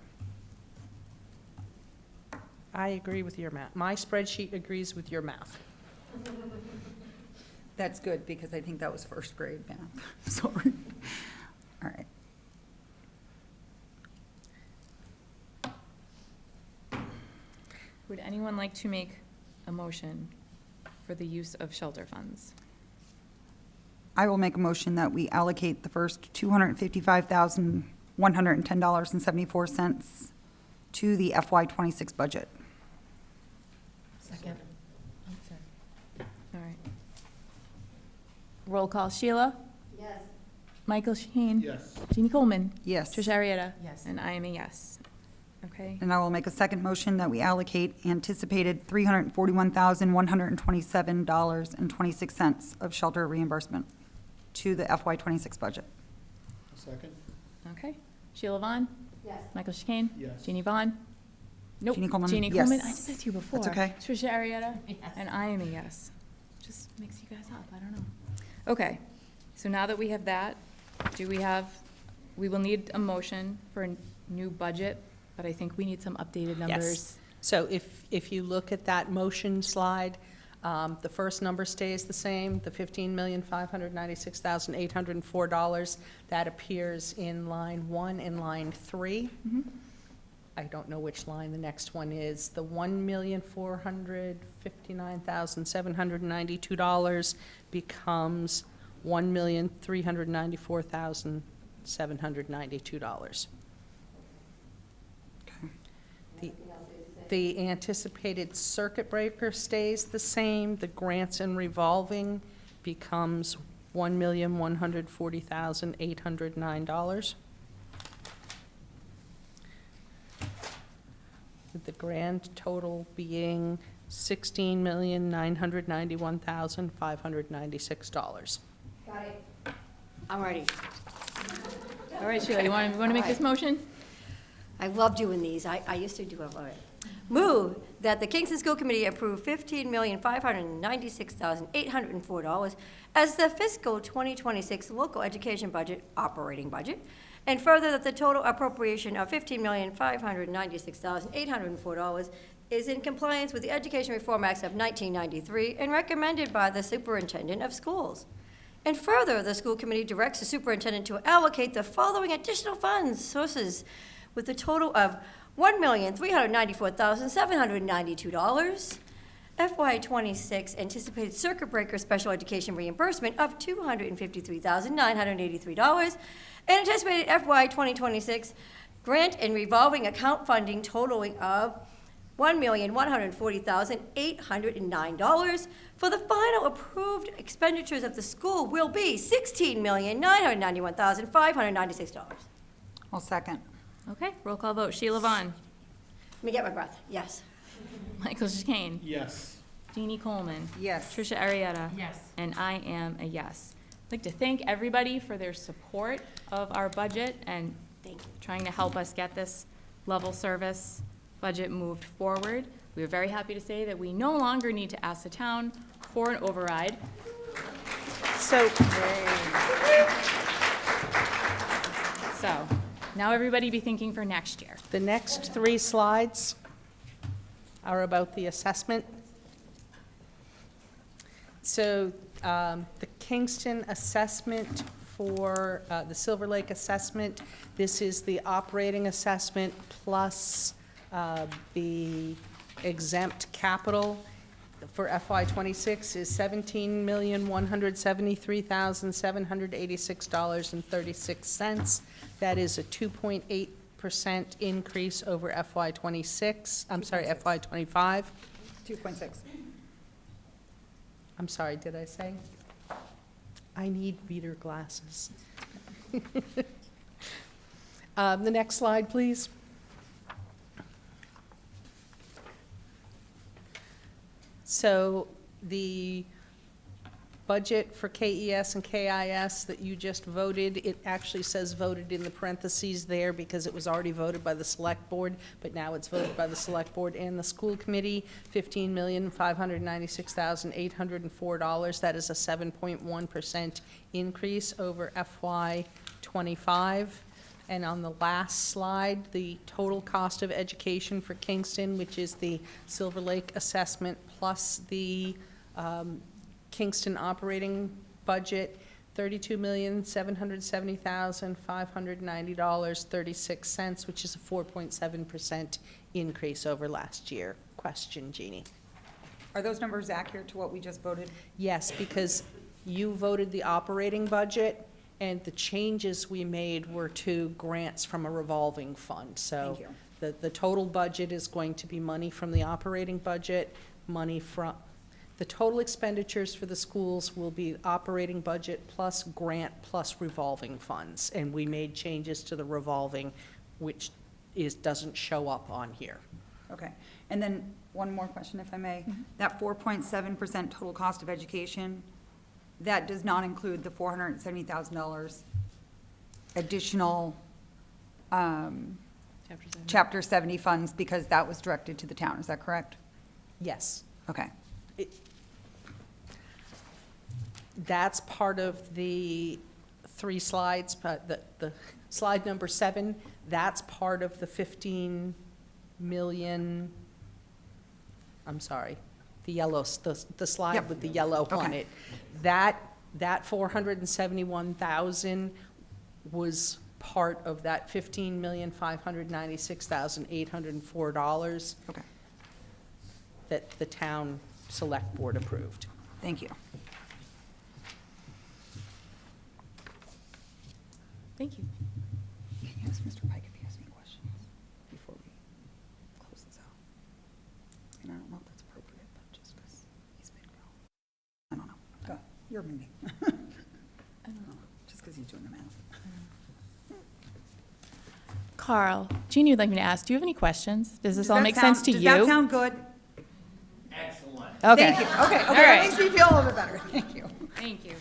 I agree with your math. My spreadsheet agrees with your math. That's good, because I think that was first grade math. Sorry. All right. Would anyone like to make a motion for the use of shelter funds? I will make a motion that we allocate the first $255,110.74 to the FY26 budget. Second. All right. Roll call, Sheila? Yes. Michael Sheen? Yes. Jeannie Coleman? Yes. Tricia Arietta? Yes. And I am a yes. Okay. And I will make a second motion that we allocate anticipated $341,127.26 of shelter reimbursement to the FY26 budget. Second? Okay. Sheila Vaughn? Yes. Michael Chicane? Yes. Jeannie Vaughn? Nope. Jeannie Coleman? Jeannie Yes. Coleman? I did that to you before. That's okay. Tricia Arietta? Yes. And I am a yes. Just mix you guys up, I don't know. Okay, so now that we have that, we will need a motion for a new budget, but I think we need some updated numbers. Yes. So if you look at that motion slide, the first number stays the same, the $15,596,804. That appears in line 1 and line 3. I don't know which line the next one is. The $1,459,792 becomes $1,394,792. The anticipated circuit breaker stays the same. The grants and revolving becomes $1,140,809. With the grand total being $16,991,596. Got it. I'm ready. All right, Sheila, you want to make this motion? I love doing these. I used to do it. All right. Move that the Kingston School Committee approve $15,596,804 as the fiscal 2026 local education budget, operating budget, and further that the total appropriation of $15,596,804 is in compliance with the Education Reform Acts of 1993 and recommended by the superintendent of schools. And further, the school committee directs the superintendent to allocate the following additional funds sources with a total of $1,394,792. FY26 anticipated circuit breaker special education reimbursement of $253,983, and anticipated FY 2026 grant and revolving account funding totaling of $1,140,809. For the final approved expenditures of the school will be $16,991,596. I'll second. Okay, roll call vote. Sheila Vaughn. Let me get my breath. Yes. Michael Chicane. Yes. Jeannie Coleman. Yes. Tricia Arietta. Yes. And I am a yes. I'd like to thank everybody for their support of our budget and trying to help us get this level service budget moved forward. We are very happy to say that we no longer need to ask the town for an override. So, So now everybody be thinking for next year. the next 3 slides are about the assessment. So the Kingston assessment for the Silver Lake assessment, this is the operating assessment plus the exempt capital for FY26 is $17,173,786.36. That is a 2.8% increase over FY26, I'm sorry, FY25. 2.6. I'm sorry, did I say? I need reader glasses. The next slide, please. So the budget for KES and KIS that you just voted, it actually says voted in the parentheses there because it was already voted by the select board, but now it's voted by the select board and the school committee, $15,596,804. That is a 7.1% increase over FY25. And on the last slide, the total cost of education for Kingston, which is the Silver Lake assessment plus the Kingston operating budget, $32,770,590.36, which is a 4.7% increase over last year. Question, Jeannie? Are those numbers accurate to what we just voted? Yes, because you voted the operating budget, and the changes we made were to grants from a revolving fund. So Thank you. the total budget is going to be money from the operating budget, money from, the total expenditures for the schools will be operating budget plus grant plus revolving funds. And we made changes to the revolving, which doesn't show up on here. Okay. And then one more question, if I may. That 4.7% total cost of education, that does not include the $470,000 additional Chapter 70 funds because that was directed to the town. Is that correct? Yes. Okay. That's part of the 3 slides, but the slide number 7, that's part of the 15 million, I'm sorry, the yellow, the slide Yep. with the yellow on Okay. it. That 471,000 was part of that $15,596,804 Okay. that the town select board approved. Thank you. Thank you. Can you ask Mr. Pike if he has any questions before we close this out? And I don't know if that's appropriate, but just because he's been gone. I don't know. Go ahead. Your meeting. I don't know. Just because he's doing the math. Carl, Jeannie would like me to ask, do you have any questions? Does this all that make sound- sense to you? Does that sound good? Excellent. Okay. Thank you. Okay, All okay, right. that makes me feel a little bit better. Thank you. Thank you.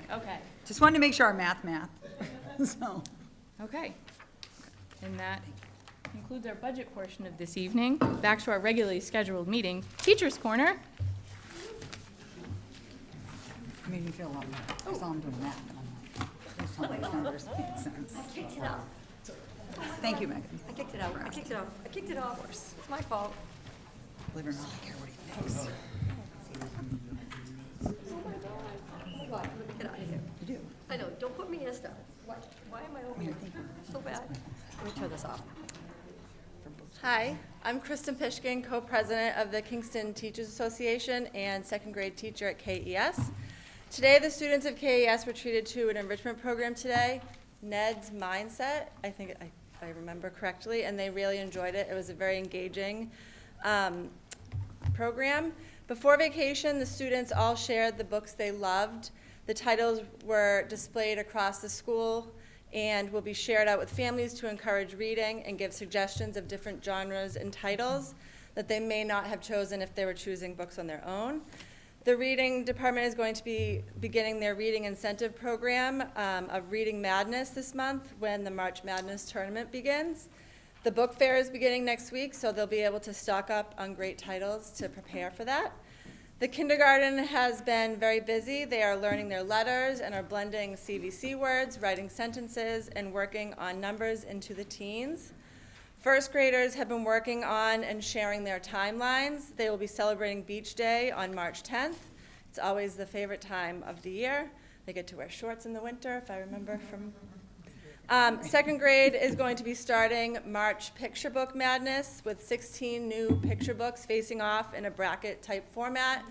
Okay. Just wanted to make sure our math. So, Okay. And that concludes our budget portion of this evening. Back to our regularly scheduled meeting, Teachers' Corner. it made me feel a lot better. I saw him doing math, and I'm like, those numbers make sense. I kicked it off. Thank you, Megan. I kicked it out. I kicked it off. I kicked it off. It's my fault. Believe it or not, I care what he thinks. Oh, God, let me get out of here. You do. I know, don't put me in stuff. Why am I over here? So bad. Let me turn this off. Hi, I'm Kristen Pishkin, co-president of the Kingston Teachers Association and second grade teacher at KES. Today, the students of KES were treated to an enrichment program today, Ned's Mindset, I think I remember correctly, and they really enjoyed it. It was a very engaging program. Before vacation, the students all shared the books they loved. The titles were displayed across the school and will be shared out with families to encourage reading and give suggestions of different genres and titles that they may not have chosen if they were choosing books on their own. The reading department is going to be beginning their reading incentive program of Reading Madness this month when the March Madness tournament begins. The book fair is beginning next week, so they'll be able to stock up on great titles to prepare for that. The kindergarten has been very busy. They are learning their letters and are blending CVC words, writing sentences, and working on numbers into the teens. First graders have been working on and sharing their timelines. They will be celebrating Beach Day on March 10th. It's always the favorite time of the year. They get to wear shorts in the winter, if I remember from. Second grade is going to be starting March Picture Book Madness with 16 new picture books facing off in a bracket type format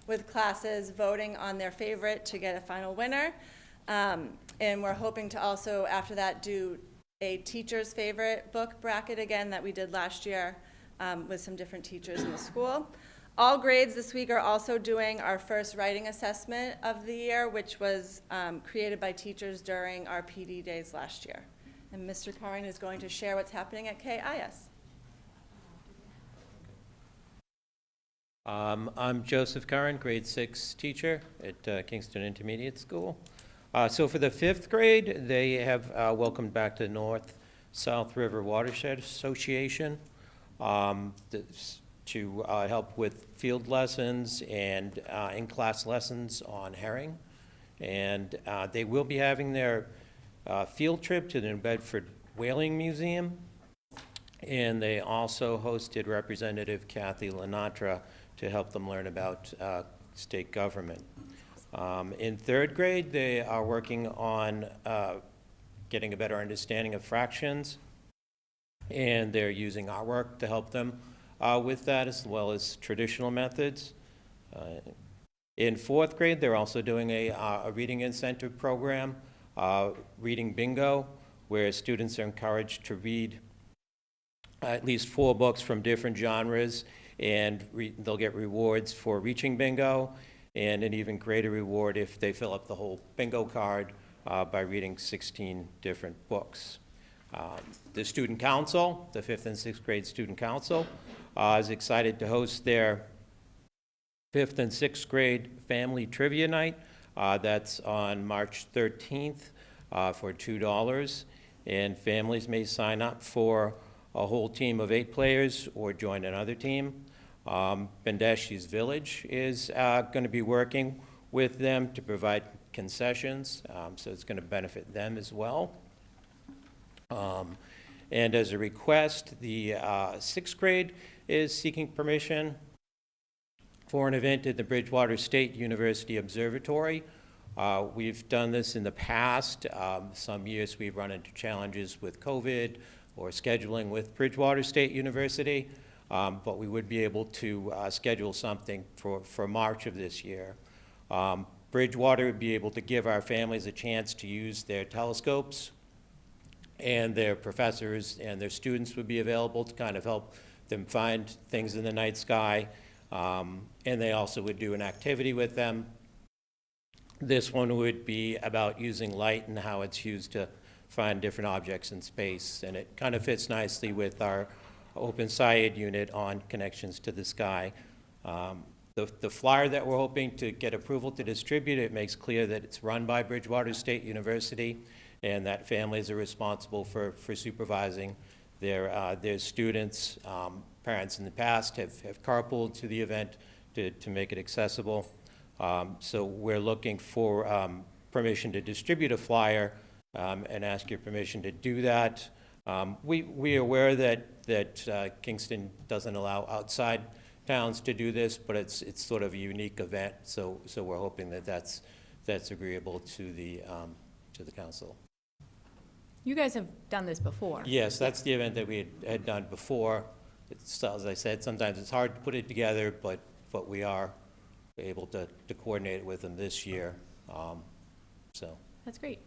with classes voting on their favorite to get a final winner. And we're hoping to also, after that, do a teacher's favorite book bracket again that we did last year with some different teachers in the school. All grades this week are also doing our first writing assessment of the year, which was created by teachers during our PD days last year. And Mr. Curran is going to share what's happening at KIS. I'm Joseph Curran, grade 6 teacher at Kingston Intermediate School. So for the 5th grade, they have welcomed back the North-South River Watershed Association to help with field lessons and in-class lessons on herring. And they will be having their field trip to the New Bedford Whaling Museum. And they also hosted Representative Kathy Lenatra to help them learn about state government. In 3rd grade, they are working on getting a better understanding of fractions, and they're using artwork to help them with that, as well as traditional methods. In 4th grade, they're also doing a reading incentive program, Reading Bingo, where students are encouraged to read at least 4 books from different genres, and they'll get rewards for reaching bingo, and an even greater reward if they fill up the whole bingo card by reading 16 different books. The Student Council, the 5th and 6th grade Student Council, is excited to host their 5th and 6th grade Family Trivia Night. That's on March 13th for $2, and families may sign up for a whole team of 8 players or join another team. Bendeshi's Village is going to be working with them to provide concessions, so it's going to benefit them as well. And as a request, the 6th grade is seeking permission for an event at the Bridgewater State University Observatory. We've done this in the past. Some years we've run into challenges with COVID or scheduling with Bridgewater State University. But we would be able to schedule something for March of this year. Bridgewater would be able to give our families a chance to use their telescopes, and their professors and their students would be available to kind of help them find things in the night sky. And they also would do an activity with them. This one would be about using light and how it's used to find different objects in space, and it kind of fits nicely with our Open SciEd unit on connections to the sky. The flyer that we're hoping to get approval to distribute, it makes clear that it's run by Bridgewater State University and that families are responsible for supervising their students. Parents in the past have carpooled to the event to make it accessible. So we're looking for permission to distribute a flyer and ask your permission to do that. We are aware that Kingston doesn't allow outside towns to do this, but it's sort of a unique event, so we're hoping that that's agreeable to the council. You guys have done this before. Yes, that's the event that we had done before. It's, as I said, sometimes it's hard to put it together, but we are able to coordinate with them this year, so. That's great.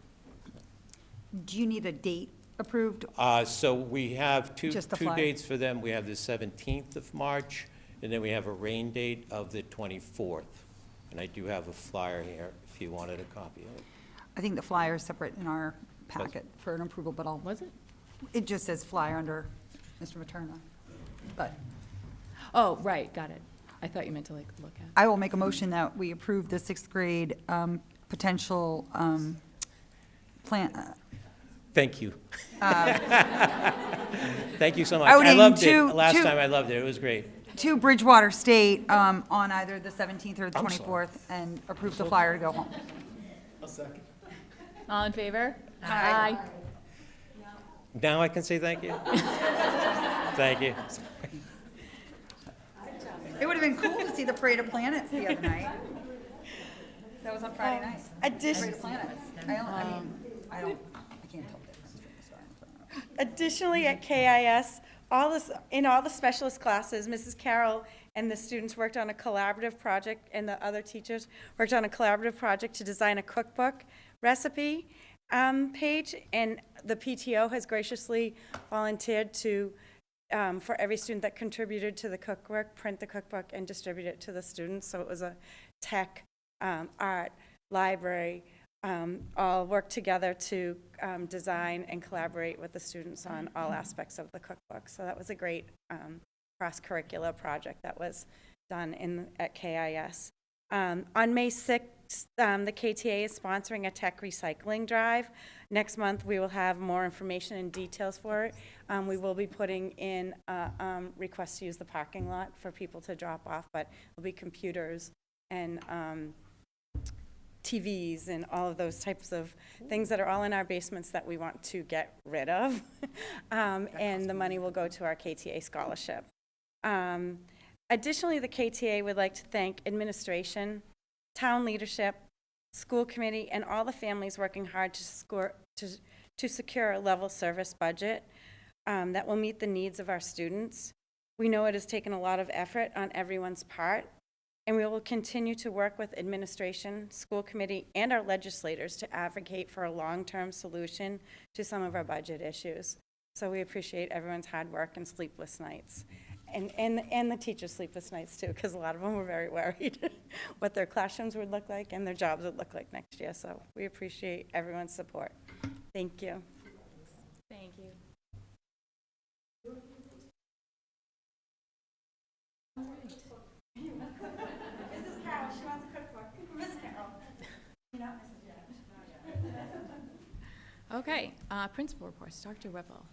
Do you need a date approved? So we have two Just the flyer. dates for them. We have the 17th of March, and then we have a rain date of the 24th. And I do have a flyer here if you wanted a copy of it. I think the flyer is separate in our packet for an approval, but I'll. Was it? It just says flyer under Mr. Materna. But Oh, right, got it. I thought you meant to like look at. I will make a motion that we approve the sixth grade potential plan. Thank you. Thank you so much. I I loved two- it. Last two- time I loved it. It was great. To Bridgewater State on either the 17th or the I'm sorry. 24th, and approve the flyer to go home. A second. All in favor? Aye. Now I can say thank you? Thank you. It would have been cool to see the Parade of Planets the other night. That was on Friday night. Parade of Planets. I can't tell the difference between the star and the planet. Additionally, at KIS, in all the specialist classes, Mrs. Carroll and the students worked on a collaborative project, and the other teachers worked on a collaborative project to design a cookbook recipe page, and the PTO has graciously volunteered to, for every student that contributed to the cookbook, print the cookbook and distribute it to the students. So it was a tech, art, library, all work together to design and collaborate with the students on all aspects of the cookbook. So that was a great cross-curricular project that was done at KIS. On May 6th, the KTA is sponsoring a tech recycling drive. Next month, we will have more information and details for it. We will be putting in a request to use the parking lot for people to drop off, but it'll be computers and TVs and all of those types of things that are all in our basements that we want to get rid of. And the money will go to our KTA scholarship. Additionally, the KTA would like to thank administration, town leadership, school committee, and all the families working hard to secure a level service budget that will meet the needs of our students. We know it has taken a lot of effort on everyone's part, and we will continue to work with administration, school committee, and our legislators to advocate for a long-term solution to some of our budget issues. So we appreciate everyone's hard work and sleepless nights. And the teachers' sleepless nights too, because a lot of them were very worried what their classrooms would look like and their jobs would look like next year. So we appreciate everyone's support. Thank you. Thank you. Mrs. Carroll, she wants a cookbook. Miss Carroll. You're not Mrs. Jett. Okay, principal reports, Dr. Whipple.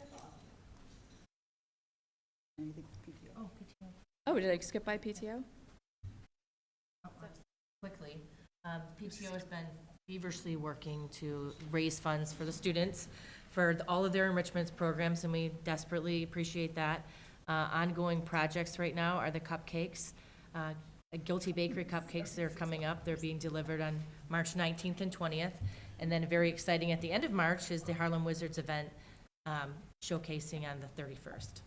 Oh, did I skip by PTO? Quickly, PTO has been feverishly working to raise funds for the students for all of their enrichment programs, and we desperately appreciate that. Ongoing projects right now are the cupcakes. Guilty Bakery cupcakes, they're coming up. They're being delivered on March 19th and 20th. And then very exciting at the end of March is the Harlem Wizards event showcasing on the 31st.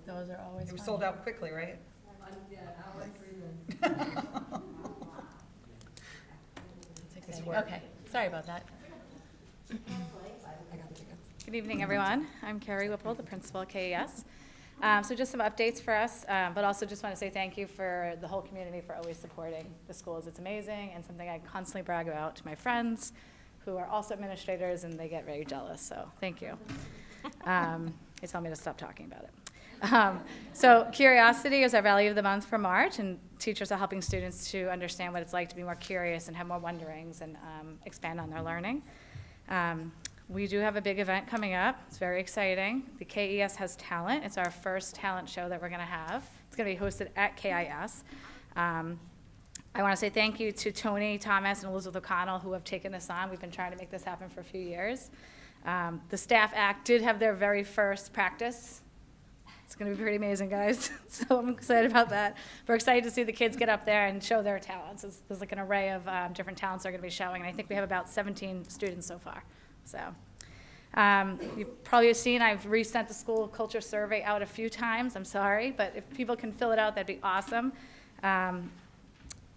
Those are always They were fun. sold out quickly, right? That's exciting. Okay, sorry about that. Good evening, everyone. I'm Carrie Whipple, the principal at KES. So just some updates for us, but also just want to say thank you for the whole community for always supporting the schools. It's amazing and something I constantly brag about to my friends who are also administrators, and they get very jealous, so thank you. They tell me to stop talking about it. So Curiosity is our value of the month for March, and teachers are helping students to understand what it's like to be more curious and have more wonderings and expand on their learning. We do have a big event coming up. It's very exciting. The KES has talent. It's our first talent show that we're going to have. It's going to be hosted at KIS. I want to say thank you to Tony Thomas and Elizabeth O'Connell who have taken this on. We've been trying to make this happen for a few years. The Staff Act did have their very first practice It's going to be pretty amazing, guys. So I'm excited about that. We're excited to see the kids get up there and show their talents. There's like an array of different talents they're going to be showing, and I think we have about 17 students so far. So you've probably seen I've resent the school culture survey out a few times. I'm sorry, but if people can fill it out, that'd be awesome.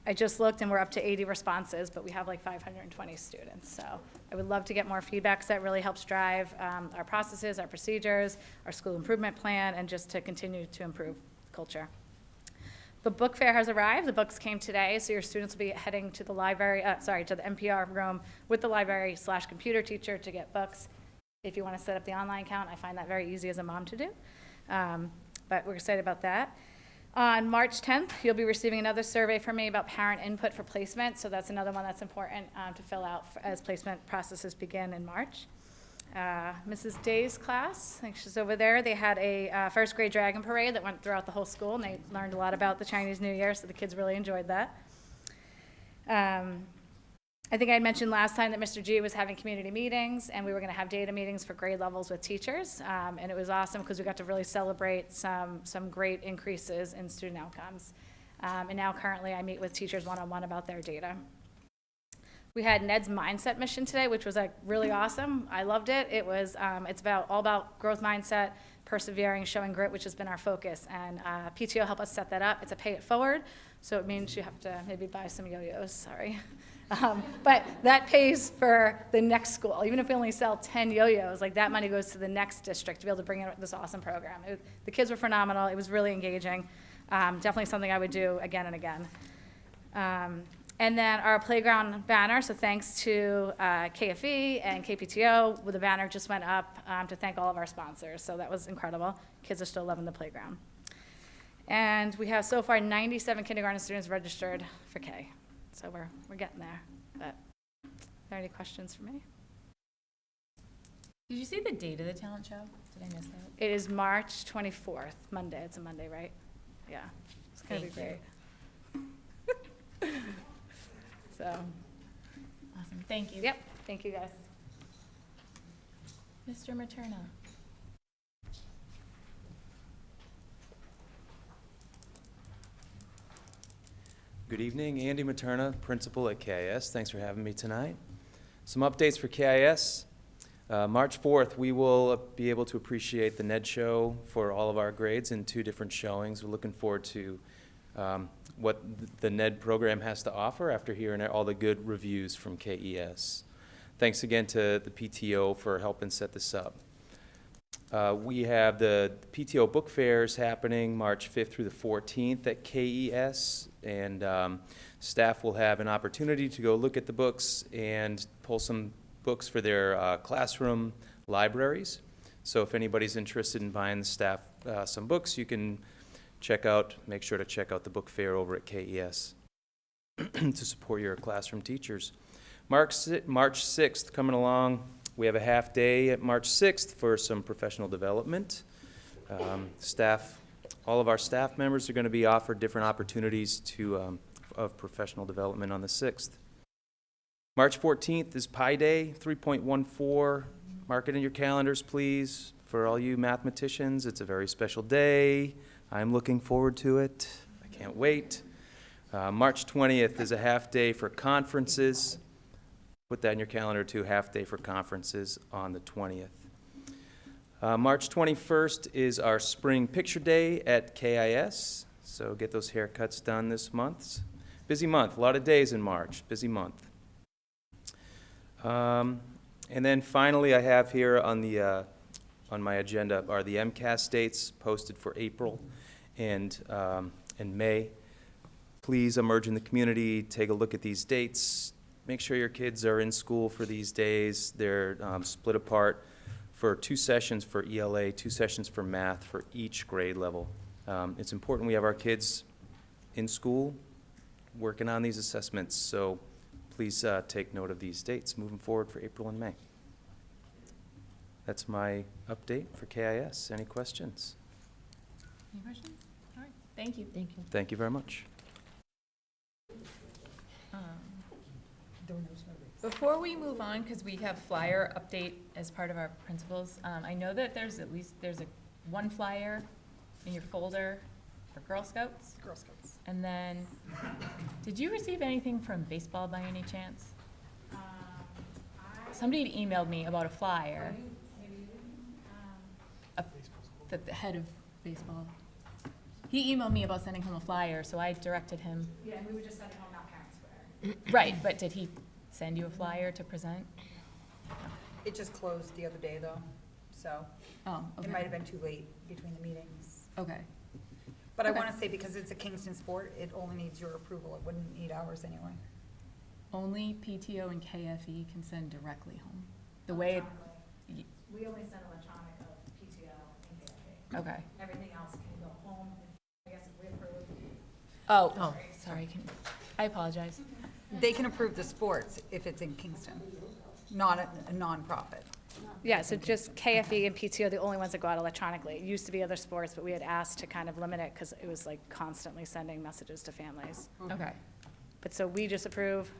I just looked and we're up to 80 responses, but we have like 520 students. So I would love to get more feedback, because that really helps drive our processes, our procedures, our school improvement plan, and just to continue to improve culture. The book fair has arrived. The books came today, so your students will be heading to the library, to the NPR room with the library/computer teacher to get books. If you want to set up the online account, I find that very easy as a mom to do. But we're excited about that. On March 10th, you'll be receiving another survey from me about parent input for placement, so that's another one that's important to fill out as placement processes begin in March. Mrs. Day's class, I think she's over there, they had a first grade dragon parade that went throughout the whole school, and they learned a lot about the Chinese New Year, so the kids really enjoyed that. I think I had mentioned last time that Mr. G was having community meetings, and we were going to have data meetings for grade levels with teachers, and it was awesome because we got to really celebrate some great increases in student outcomes. And now currently I meet with teachers one-on-one about their data. We had Ned's mindset mission today, which was like really awesome. I loved it. It was it's all about growth mindset, persevering, showing grit, which has been our focus. And PTO helped us set that up. It's a pay it forward, so it means you have to maybe buy some yo-yos. Sorry. But that pays for the next school. Even if we only sell 10 yo-yos, like that money goes to the next district to be able to bring in this awesome program. The kids were phenomenal. It was really engaging. Definitely something I would do again and again. And then our playground banner, so thanks to KFE and KPTO, the banner just went up to thank all of our sponsors. So that was incredible. Kids are still loving the playground. And we have so far 97 kindergarten students registered for K. So we're getting there. But are there any questions for me? Did you see the date of the talent show? Did I miss that? It is March 24th, Monday. It's a Monday, right? Yeah. It's going to be great. So. Awesome. Thank you. Yep. Thank you, guys. Mr. Materna. Good evening, Andy Materna, principal at KIS. Thanks for having me tonight. Some updates for KIS. March 4th, we will be able to appreciate the NED show for all of our grades in 2 different showings. We're looking forward to what the NED program has to offer after hearing all the good reviews from KES. Thanks again to the PTO for helping set this up. We have the PTO book fairs happening March 5th through the 14th at KES, and staff will have an opportunity to go look at the books and pull some books for their classroom libraries. So if anybody's interested in buying the staff some books, you can make sure to check out the book fair over at KES to support your classroom teachers. March 6th coming along. We have a half day at March 6th for some professional development. All of our staff members are going to be offered different opportunities of professional development on the 6th. March 14th is Pi Day, 3.14. Mark it in your calendars, please. For all you mathematicians, it's a very special day. I'm looking forward to it. I can't wait. March 20th is a half day for conferences. Put that in your calendar too, half day for conferences on the 20th. March 21st is our spring picture day at KIS. So get those haircuts done this month. Busy month, a lot of days in March, busy month. And then finally I have here on my agenda are the MCAS dates posted for April and May. Please emerge in the community, take a look at these dates. Make sure your kids are in school for these days. They're split apart for 2 sessions for ELA, 2 sessions for math for each grade level. It's important we have our kids in school working on these assessments, so please take note of these dates moving forward for April and May. That's my update for KIS. Any questions? Any questions? All right. Thank you. Thank you. Thank you very much. Before we move on, because we have flyer update as part of our principals, I know that there's a one flyer in your folder for Girl Scouts. Girl Scouts. And then, did you receive anything from baseball by any chance? Somebody had emailed me about a flyer. The head of baseball. He emailed me about sending him a flyer, so I directed him. Yeah, and we were just sending home not parents swear. Right, but did he send you a flyer to present? It just closed the other day, though, so Oh, okay. it might have been too late between the meetings. Okay. But I Okay. want to say, because it's a Kingston sport, it only needs your approval. It wouldn't need ours anyway. Only PTO and KFE can send directly home. The way, We only send electronic of PTO and KFA. okay. Everything else can go home, I guess if we approve. Oh, sorry, I apologize. They can approve the sports if it's in Kingston, not a nonprofit. Yeah, so just KFE and PTO are the only ones that go out electronically. It used to be other sports, but we had asked to kind of limit it because it was like constantly sending messages to families. Okay. But so we just approve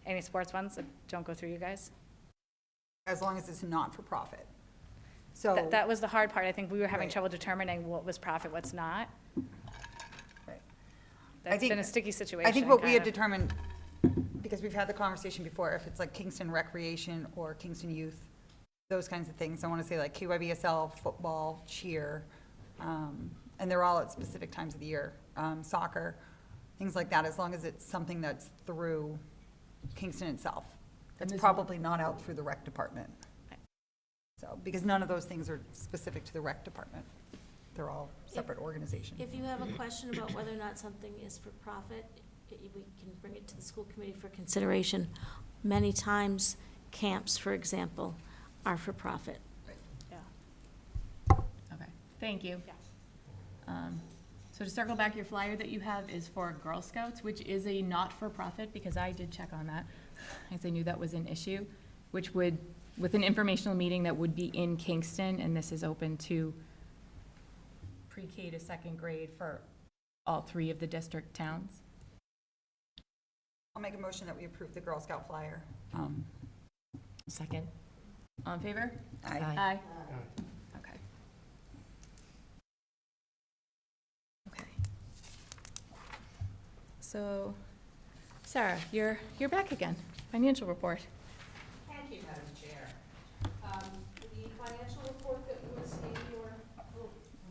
any sports ones that don't go through you guys? As long as it's not-for-profit. So. That was the hard part. I think we were having Right. trouble determining what was profit, what's not. Right. That's think- been a sticky situation. I think what we had kind of. determined, because we've had the conversation before, if it's like Kingston Recreation or Kingston Youth, those kinds of things, I want to say like KYBSL, football, cheer, and they're all at specific times of the year, soccer, things like that, as long as it's something that's through Kingston itself. It's probably not out through the rec department. So, because none of those things are specific to the rec department. They're all separate organizations. If you have a question about whether or not something is for profit, we can bring it to the school committee for consideration. Many times, camps, for example, are for profit. Okay, thank you. So to circle back, your flyer that you have is for Girl Scouts, which is a not-for-profit, because I did check on that, as I knew that was an issue, which would, with an informational meeting that would be in Kingston, and this is open to pre-K to second grade for all 3 of the district towns. I'll make a motion that we approve the Girl Scout flyer. Second. All in favor? Aye. Aye. Okay. Okay. So, Sarah, you're back again. Financial report. Thank you, Madam Chair. The financial report that was in your,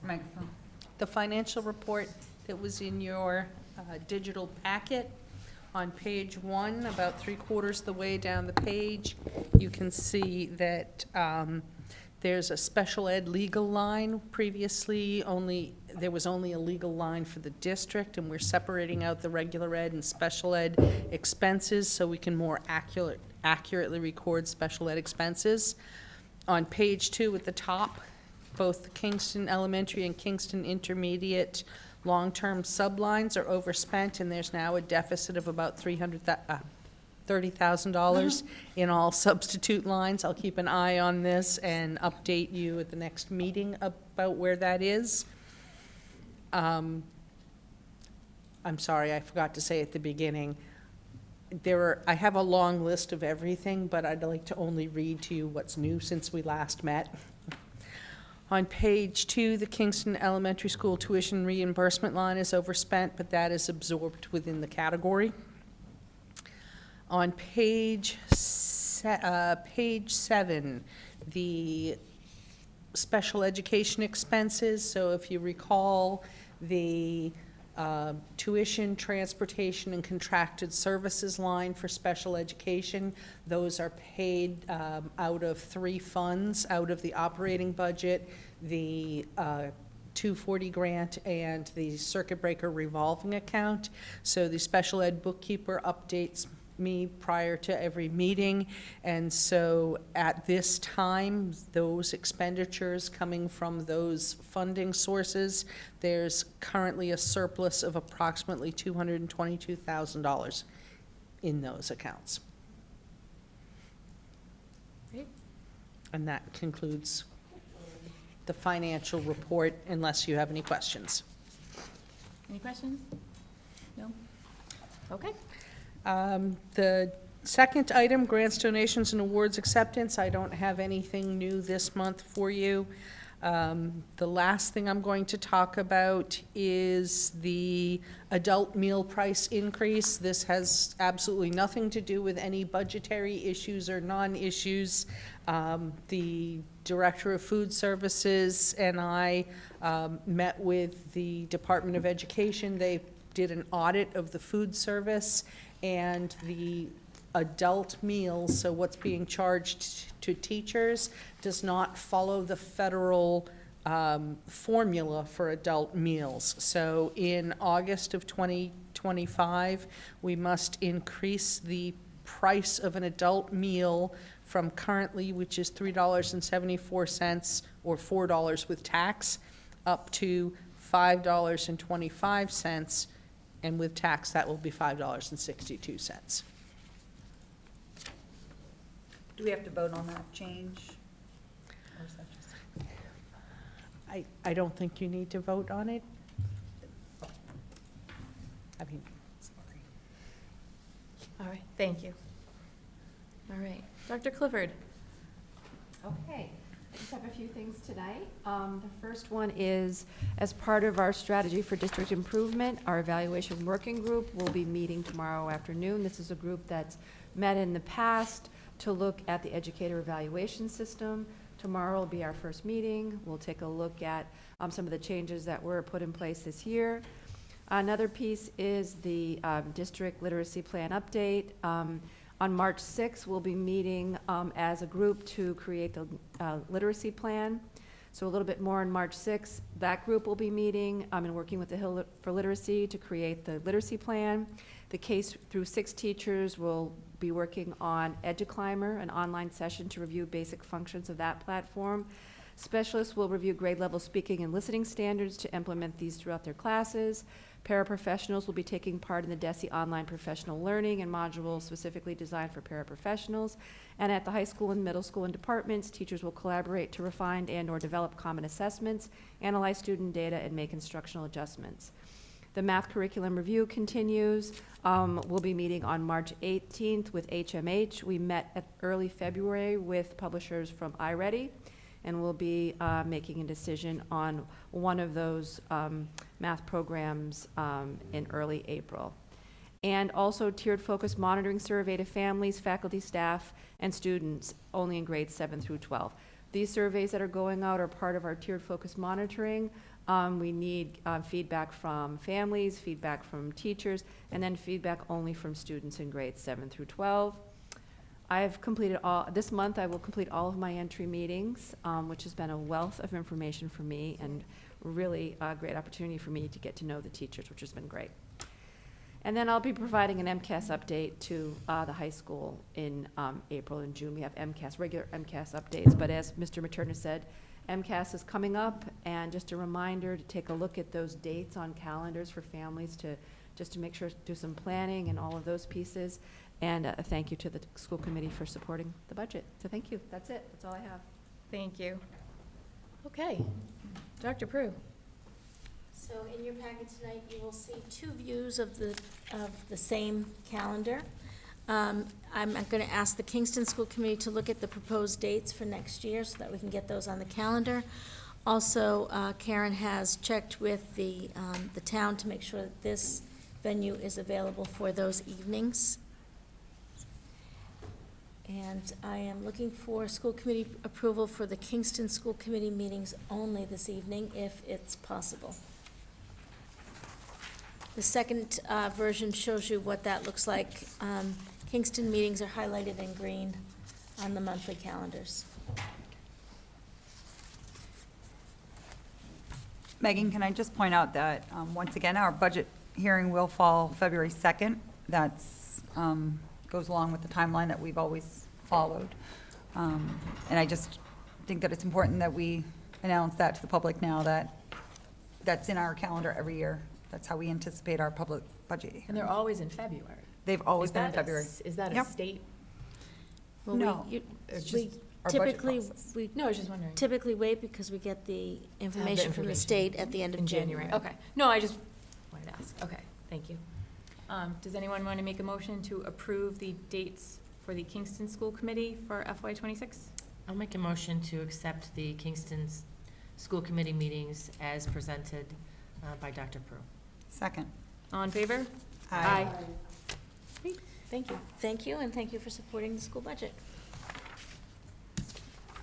Microphone. the financial report that was in your digital packet, on page 1, about 3/4 the way down the page, you can see that there's a special ed legal line. Previously, there was only a legal line for the district, and we're separating out the regular ed and special ed expenses so we can more accurately record special ed expenses. On page 2 at the top, both the Kingston Elementary and Kingston Intermediate long-term sublines are overspent, and there's now a deficit of about $30,000 in all substitute lines. I'll keep an eye on this and update you at the next meeting about where that is. I'm sorry, I forgot to say at the beginning, I have a long list of everything, but I'd like to only read to you what's new since we last met. On page 2, the Kingston Elementary School tuition reimbursement line is overspent, but that is absorbed within the category. On page 7, the special education expenses. So if you recall, the tuition, transportation, and contracted services line for special education, those are paid out of 3 funds, out of the operating budget, the 240 grant, and the circuit breaker revolving account. So the special ed bookkeeper updates me prior to every meeting, and so at this time, those expenditures coming from those funding sources, there's currently a surplus of approximately $222,000 in those accounts. Great. And that concludes the financial report, unless you have any questions. Any questions? No? Okay. The second item, grants, donations, and awards acceptance. I don't have anything new this month for you. The last thing I'm going to talk about is the adult meal price increase. This has absolutely nothing to do with any budgetary issues or non-issues. The Director of Food Services and I met with the Department of Education. They did an audit of the food service, and the adult meals, so what's being charged to teachers, does not follow the federal formula for adult meals. So in August of 2025, we must increase the price of an adult meal from currently, which is $3.74 or $4 with tax, up to $5.25, and with tax, that will be $5.62. Do we have to vote on that change? Or is that just? I don't think you need to vote on it. I mean, All right, thank you. All right, Dr. Clifford. Okay, I just have a few things tonight. The first one is, as part of our strategy for district improvement, our evaluation working group will be meeting tomorrow afternoon. This is a group that's met in the past to look at the educator evaluation system. Tomorrow will be our first meeting. We'll take a look at some of the changes that were put in place this year. Another piece is the district literacy plan update. On March 6th, we'll be meeting as a group to create the literacy plan. So a little bit more on March 6th. That group will be meeting and working with the Hill for Literacy to create the literacy plan. The K through 6 teachers will be working on EduClimber, an online session to review basic functions of that platform. Specialists will review grade level speaking and listening standards to implement these throughout their classes. Paraprofessionals will be taking part in the DESE online professional learning and modules specifically designed for paraprofessionals. And at the high school and middle school and departments, teachers will collaborate to refine and or develop common assessments, analyze student data, and make instructional adjustments. The math curriculum review continues. We'll be meeting on March 18th with HMH. We met at early February with publishers from iReady, and we'll be making a decision on one of those math programs in early April. And also tiered focus monitoring survey to families, faculty, staff, and students only in grades 7 through 12. These surveys that are going out are part of our tiered focus monitoring. We need feedback from families, feedback from teachers, and then feedback only from students in grades 7 through 12. I've completed this month I will complete all of my entry meetings, which has been a wealth of information for me and really a great opportunity for me to get to know the teachers, which has been great. And then I'll be providing an MCAS update to the high school in April and June. We have regular MCAS updates, but as Mr. Materna said, MCAS is coming up, and just a reminder to take a look at those dates on calendars for families just to make sure to do some planning and all of those pieces. And a thank you to the school committee for supporting the budget. So thank you. That's it. That's all I have. Thank you. Okay, Dr. Prue. So in your packet tonight, you will see 2 views of the same calendar. I'm going to ask the Kingston School Committee to look at the proposed dates for next year so that we can get those on the calendar. Also, Karen has checked with the town to make sure that this venue is available for those evenings. And I am looking for school committee approval for the Kingston School Committee meetings only this evening, if it's possible. The second version shows you what that looks like. Kingston meetings are highlighted in green on the monthly calendars. Megan, can I just point out that, once again, our budget hearing will fall February 2nd. That's, goes along with the timeline that we've always followed. And I just think that it's important that we announce that to the public now, that that's in our calendar every year. That's how we anticipate our public budget hearing. And they're always in February. They've always been in February. Is that a Yep. state? Well, No, we it's just we our budget typically, process. we No, I was just wondering. typically wait because we get the information from the information state at the end of In January. January, okay. No, I just wanted to ask. Okay, thank you. Does anyone want to make a motion to approve the dates for the Kingston School Committee for FY '26? I'll make a motion to accept the Kingston's school committee meetings as presented by Dr. Prue. Second. All in favor? Aye. Great, thank you. Thank you, and thank you for supporting the school budget.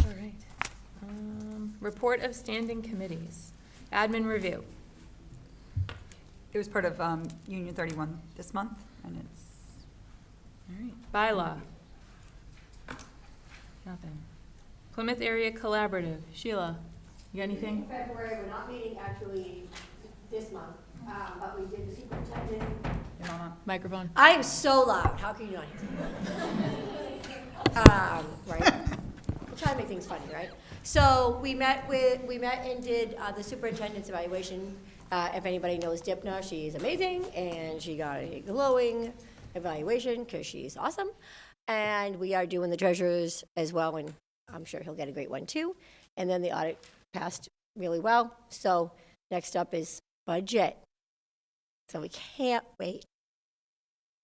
All right. Report of standing committees. Admin review. It was part of Union 31 this month, and it's, All right. Bylaw. Nothing. Plymouth Area Collaborative. Sheila, you got anything? February, we're not meeting actually this month, but we did the superintendent. Microphone. I am so loud, how can you not hear me? Right? We're trying to make things funny, right? So we met and did the superintendent's evaluation. If anybody knows Dipna, she's amazing, and she got a glowing evaluation because she's awesome. And we are doing the treasurer's as well, and I'm sure he'll get a great one too. And then the audit passed really well. So next up is budget. So we can't wait.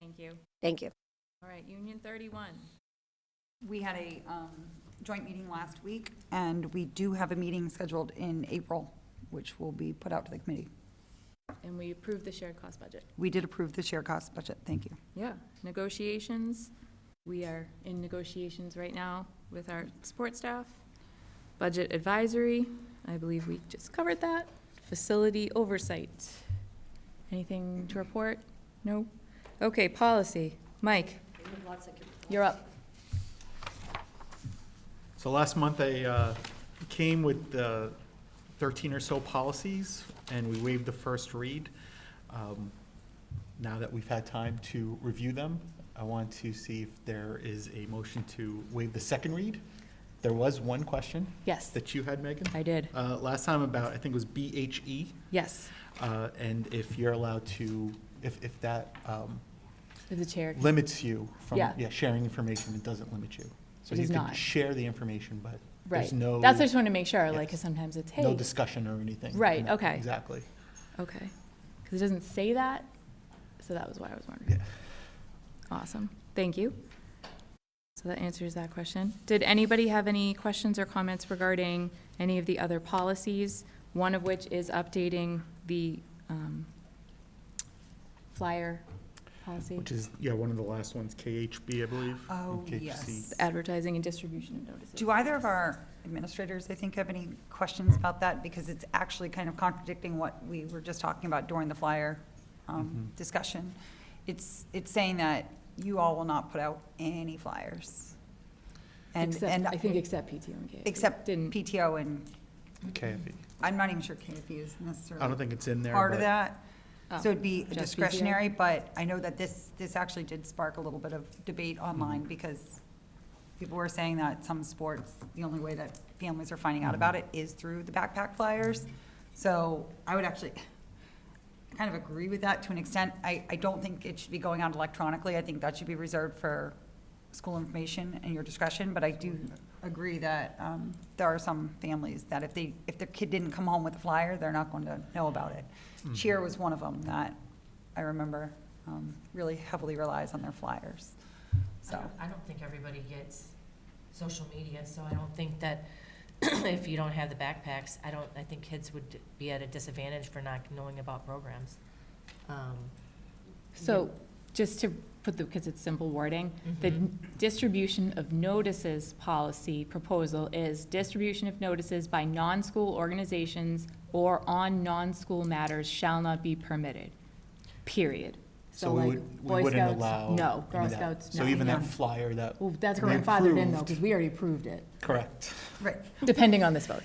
Thank you. Thank you. All right, Union 31. we had a joint meeting last week, and we do have a meeting scheduled in April, which will be put out to the committee. And we approved the shared cost budget. We did approve the shared cost budget, thank you. Yeah, negotiations. We are in negotiations right now with our support staff. Budget advisory, I believe we just covered that. Facility oversight. Anything to report? No? Okay, policy. Mike, you're up. So last month I came with 13 or so policies, and we waived the first read. Now that we've had time to review them, I want to see if there is a motion to waive the second read. There was one question. Yes. That you had, Megan. I did. Last time about, I think it was BHE. Yes. And if you're allowed to, if that If the chair. limits you from Yeah. sharing information, it doesn't limit you. So It you does can not. share the information, but Right. there's no. That's what I just wanted to make sure, like, Yes. because sometimes it's, hey. No discussion or anything. Right, No, okay. Exactly. Okay. Because it doesn't say that, so that was why I was wondering. Yeah. Awesome. Thank you. So that answers that question. Did anybody have any questions or comments regarding any of the other policies? One of which is updating the flyer policy, Which is, one of the last ones, KHB, I believe. Oh, and KHC. yes. advertising and distribution of notices. Do either of our administrators, I think, have any questions about that? Because it's actually kind of contradicting what we were just talking about during the flyer discussion. It's saying that you all will not put out any flyers. And I think except PTO and KFE. Except Didn't, PTO and, KFE. I'm not even sure KFE is necessarily I don't think it's in there. part of but- that. Oh, So it'd be just PTO? discretionary, but I know that this actually did spark a little bit of debate online because people were saying that some sports, the only way that families are finding out about it is through the backpack flyers. So I would actually kind of agree with that to an extent. I don't think it should be going out electronically. I think that should be reserved for school information and your discretion, but I do agree that there are some families that if their kid didn't come home with a flyer, they're not going to know about it. Cheer was one of them that I remember really heavily relies on their flyers. So, I don't think everybody gets social media, so I don't think that if you don't have the backpacks, I think kids would be at a disadvantage for not knowing about programs. so just to put because it's simple wording, the distribution of notices policy proposal is distribution of notices by non-school organizations or on non-school matters shall not be permitted, period. So like we Boy wouldn't Scouts, allow. no. any Girl of that. Scouts, So no. even No. that flyer that. Well, that's we grandfathered in though, approved- because we already approved it, Correct. right, depending on this vote.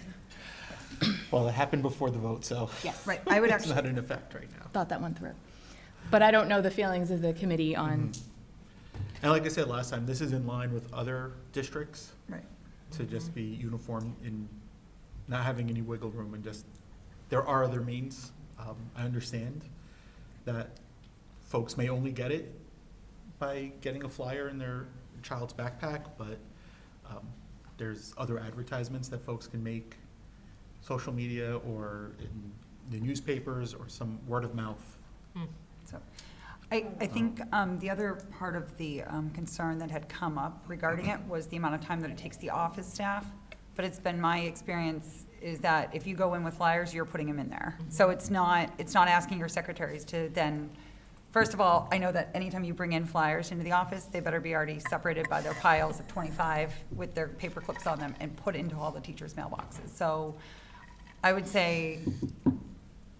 Well, it happened before the vote, so. Yes. right. I would It's actually, not in effect right now. Thought that one through. But I don't know the feelings of the committee on, And like I said last time, this is in line with other districts right. to just be uniform in not having any wiggle room and just, there are other means. I understand that folks may only get it by getting a flyer in their child's backpack, but there's other advertisements that folks can make, social media or in the newspapers or some word of mouth. So, I think the other part of the concern that had come up regarding it was the amount of time that it takes the office staff. But it's been my experience, is that if you go in with flyers, you're putting them in there. So it's not asking your secretaries to then, first of all, I know that anytime you bring in flyers into the office, they better be already separated by their piles of 25 with their paper clips on them and put into all the teachers' mailboxes. So I would say,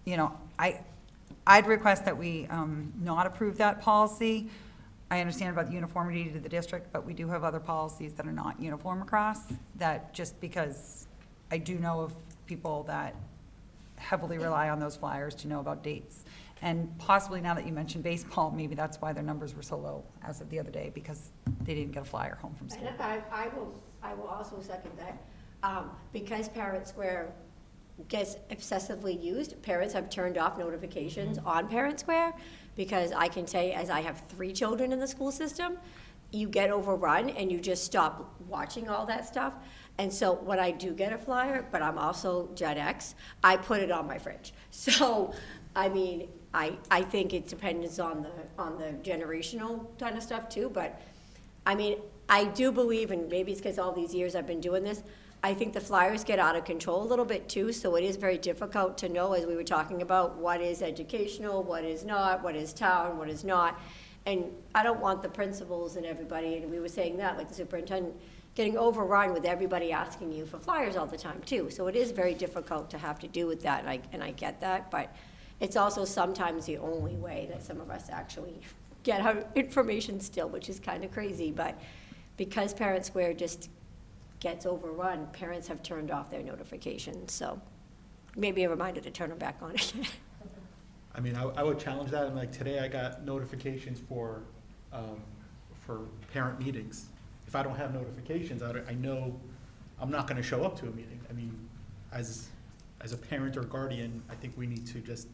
you know, I'd request that we not approve that policy. I understand about the uniformity to the district, but we do have other policies that are not uniform across, that just because I do know of people that heavily rely on those flyers to know about dates. And possibly now that you mentioned baseball, maybe that's why their numbers were so low as of the other day, because they didn't get a flyer home from school. And I will also second that. Because Parent Square gets excessively used, parents have turned off notifications on Parent Square, because I can say, as I have 3 children in the school system, you get overrun and you just stop watching all that stuff. And so when I do get a flyer, but I'm also Gen X, I put it on my fridge. So, I mean, I think it depends on the generational kind of stuff too, but I mean, I do believe, and maybe it's because all these years I've been doing this, I think the flyers get out of control a little bit too, so it is very difficult to know, as we were talking about, what is educational, what is not, what is town, what is not. And I don't want the principals and everybody, and we were saying that, like the superintendent, getting overrun with everybody asking you for flyers all the time too. So it is very difficult to have to do with that, and I get that, but it's also sometimes the only way that some of us actually get our information still, which is kind of crazy. But because Parent Square just gets overrun, parents have turned off their notifications, so maybe a reminder to turn them back on again. I mean, I would challenge that, and like today I got notifications for parent meetings. If I don't have notifications, I know I'm not gonna show up to a meeting. I mean, as a parent or guardian, I think we need to just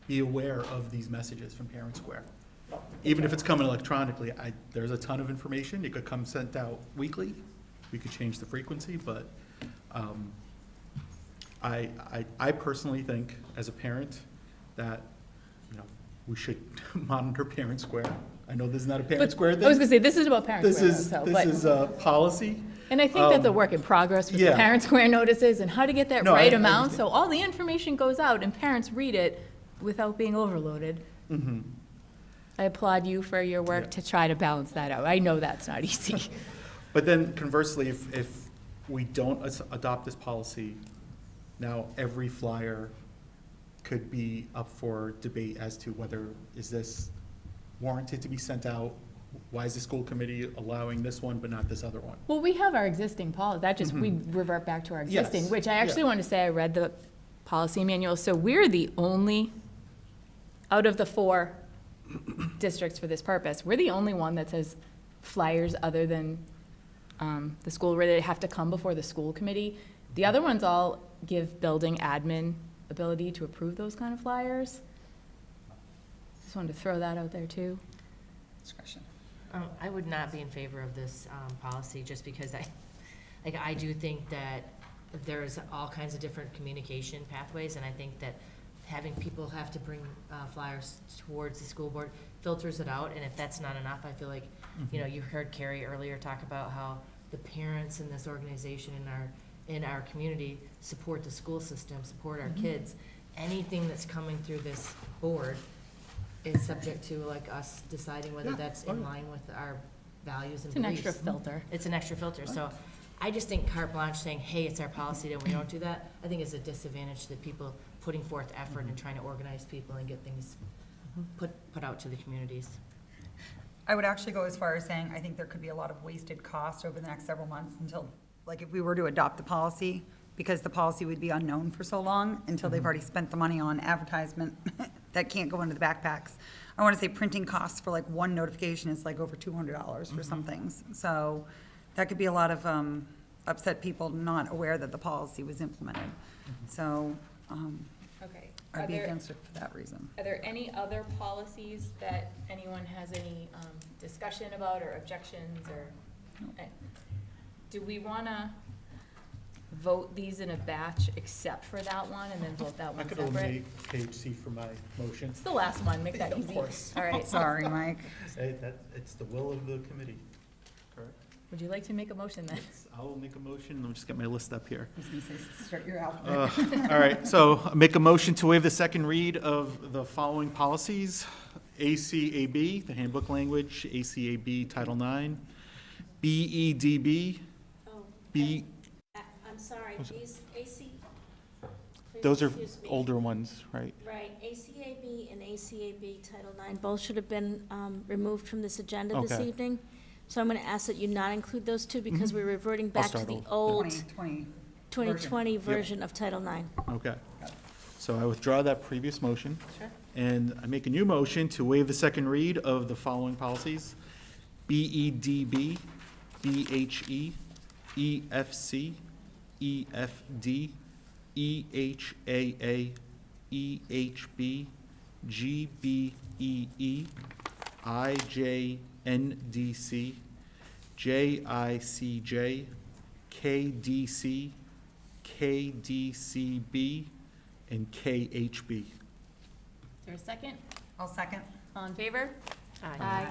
be aware of these messages from Parent Square. Even if it's coming electronically, there's a ton of information. It could come sent out weekly. We could change the frequency, but I personally think, as a parent, that, you know, we should monitor Parent Square. I know this is not a Parent Square thing. I was gonna say, this is about Parent Square, though, This is a policy. And I think that's a work in progress with the yeah. Parent Square notices and how to get that No, right I amount, understand. so all the information goes out and parents read it without being overloaded. Mm-hmm. I applaud you for your work Yeah. to try to balance that out. I know that's not easy. But then conversely, if we don't adopt this policy, now every flyer could be up for debate as to whether is this warranted to be sent out? Why is the school committee allowing this one but not this other one? Well, we have our existing policy, that just, we revert back to our existing, Yes. which I actually Yeah. want to say, I read the policy manual, so we're the only, out of the 4 districts for this purpose, we're the only one that says flyers other than the school, where they have to come before the school committee. The other ones all give building admin ability to approve those kind of flyers. Just wanted to throw that out there too. Discretion. I would not be in favor of this policy, just because I do think that there's all kinds of different communication pathways, and I think that having people have to bring flyers towards the school board filters it out, and if that's not enough, I feel like, you know, you heard Carrie earlier talk about how the parents in this organization in our community support the school system, support our kids. Anything that's coming through this board is subject to like us deciding whether that's in line with our values and It's an beliefs. extra filter. It's an extra filter, so I just think carte blanche saying, hey, it's our policy and we don't do that, I think is a disadvantage to people putting forth effort and trying to organize people and get things put out to the communities. I would actually go as far as saying, I think there could be a lot of wasted cost over the next several months until, like, if we were to adopt the policy, because the policy would be unknown for so long until they've already spent the money on advertisement that can't go into the backpacks. I want to say printing costs for like one notification is like over $200 for some things. So that could be a lot of upset people not aware that the policy was implemented. So Okay. I'd be against it for that reason. Are there any other policies that anyone has any discussion about or objections or? Do we want to vote these in a batch except for that one and then vote that I one could separate? eliminate page C from my motion. It's the last one, make that Of easy. course. All right. Sorry, Mike. It's the will of the committee, correct? Would you like to make a motion then? I'll make a motion. Let me just get my list up here. I was gonna say, start your alphabet. All right, so I make a motion to waive the second read of the following policies. ACAB, the handbook language, ACAB Title IX, BEDB, B, I'm sorry, these AC. please those are excuse me. older ones, right? Right, ACAB and ACAB Title IX both should have been removed from this agenda this Okay. evening. So I'm going to ask that you not include those two because we're reverting back to start the over. old 2020. 2020 version of Title IX. Okay. So I withdraw that previous motion. Sure. And I make a new motion to waive the second read of the following policies. BEDB, BHE, EFC, EFD, EHAA, EHB, GBEE, IJNDC, JICJ, KDC, KDCB, and KHB. Is there a second? I'll second. All in favor? Aye.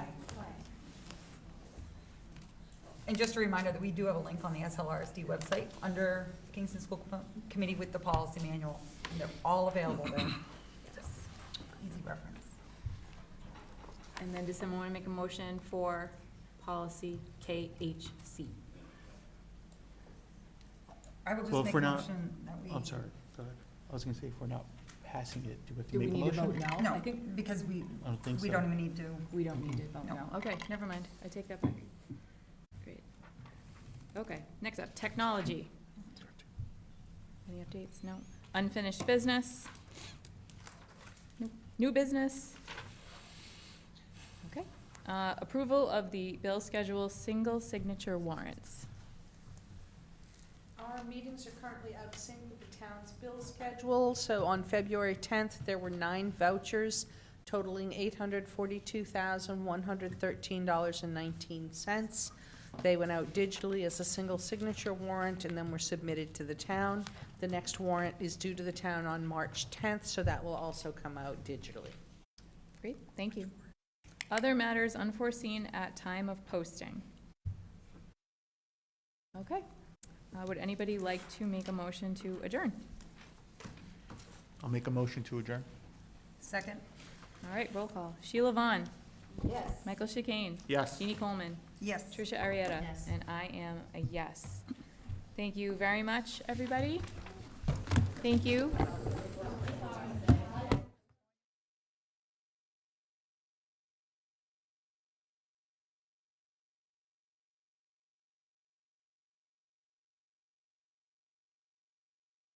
And just a reminder that we do have a link on the SLRSD website under Kingston School Committee with the policy manual. And they're all available there. Just easy reference. And then does someone want to make a motion for policy KHC? I will just Well, if make we're a not- motion that we. I'm sorry, go ahead. I was gonna say, if we're not passing it, do we have to Do we make a need to motion? vote No, I think because we, I don't think so. we don't even need to. we don't need to vote No. now. Okay, never mind. I take that back. Great. Okay, next up, technology. Any updates? No. Unfinished business? Nope. New business? Okay. Approval of the bill schedule, single signature warrants. Our meetings are currently out of sync with the town's bill schedule. So on February 10th, there were 9 vouchers totaling $842,113.19. They went out digitally as a single signature warrant and then were submitted to the town. The next warrant is due to the town on March 10th, so that will also come out digitally. Great, thank you. Other matters unforeseen at time of posting. Okay. Would anybody like to make a motion to adjourn? I'll make a motion to adjourn. Second? All right, roll call. Sheila Vaughn. Yes. Michael Chicane. Yes. Jeannie Coleman. Yes. Tricia Arietta. Yes. And I am a yes. Thank you very much, everybody. Thank you.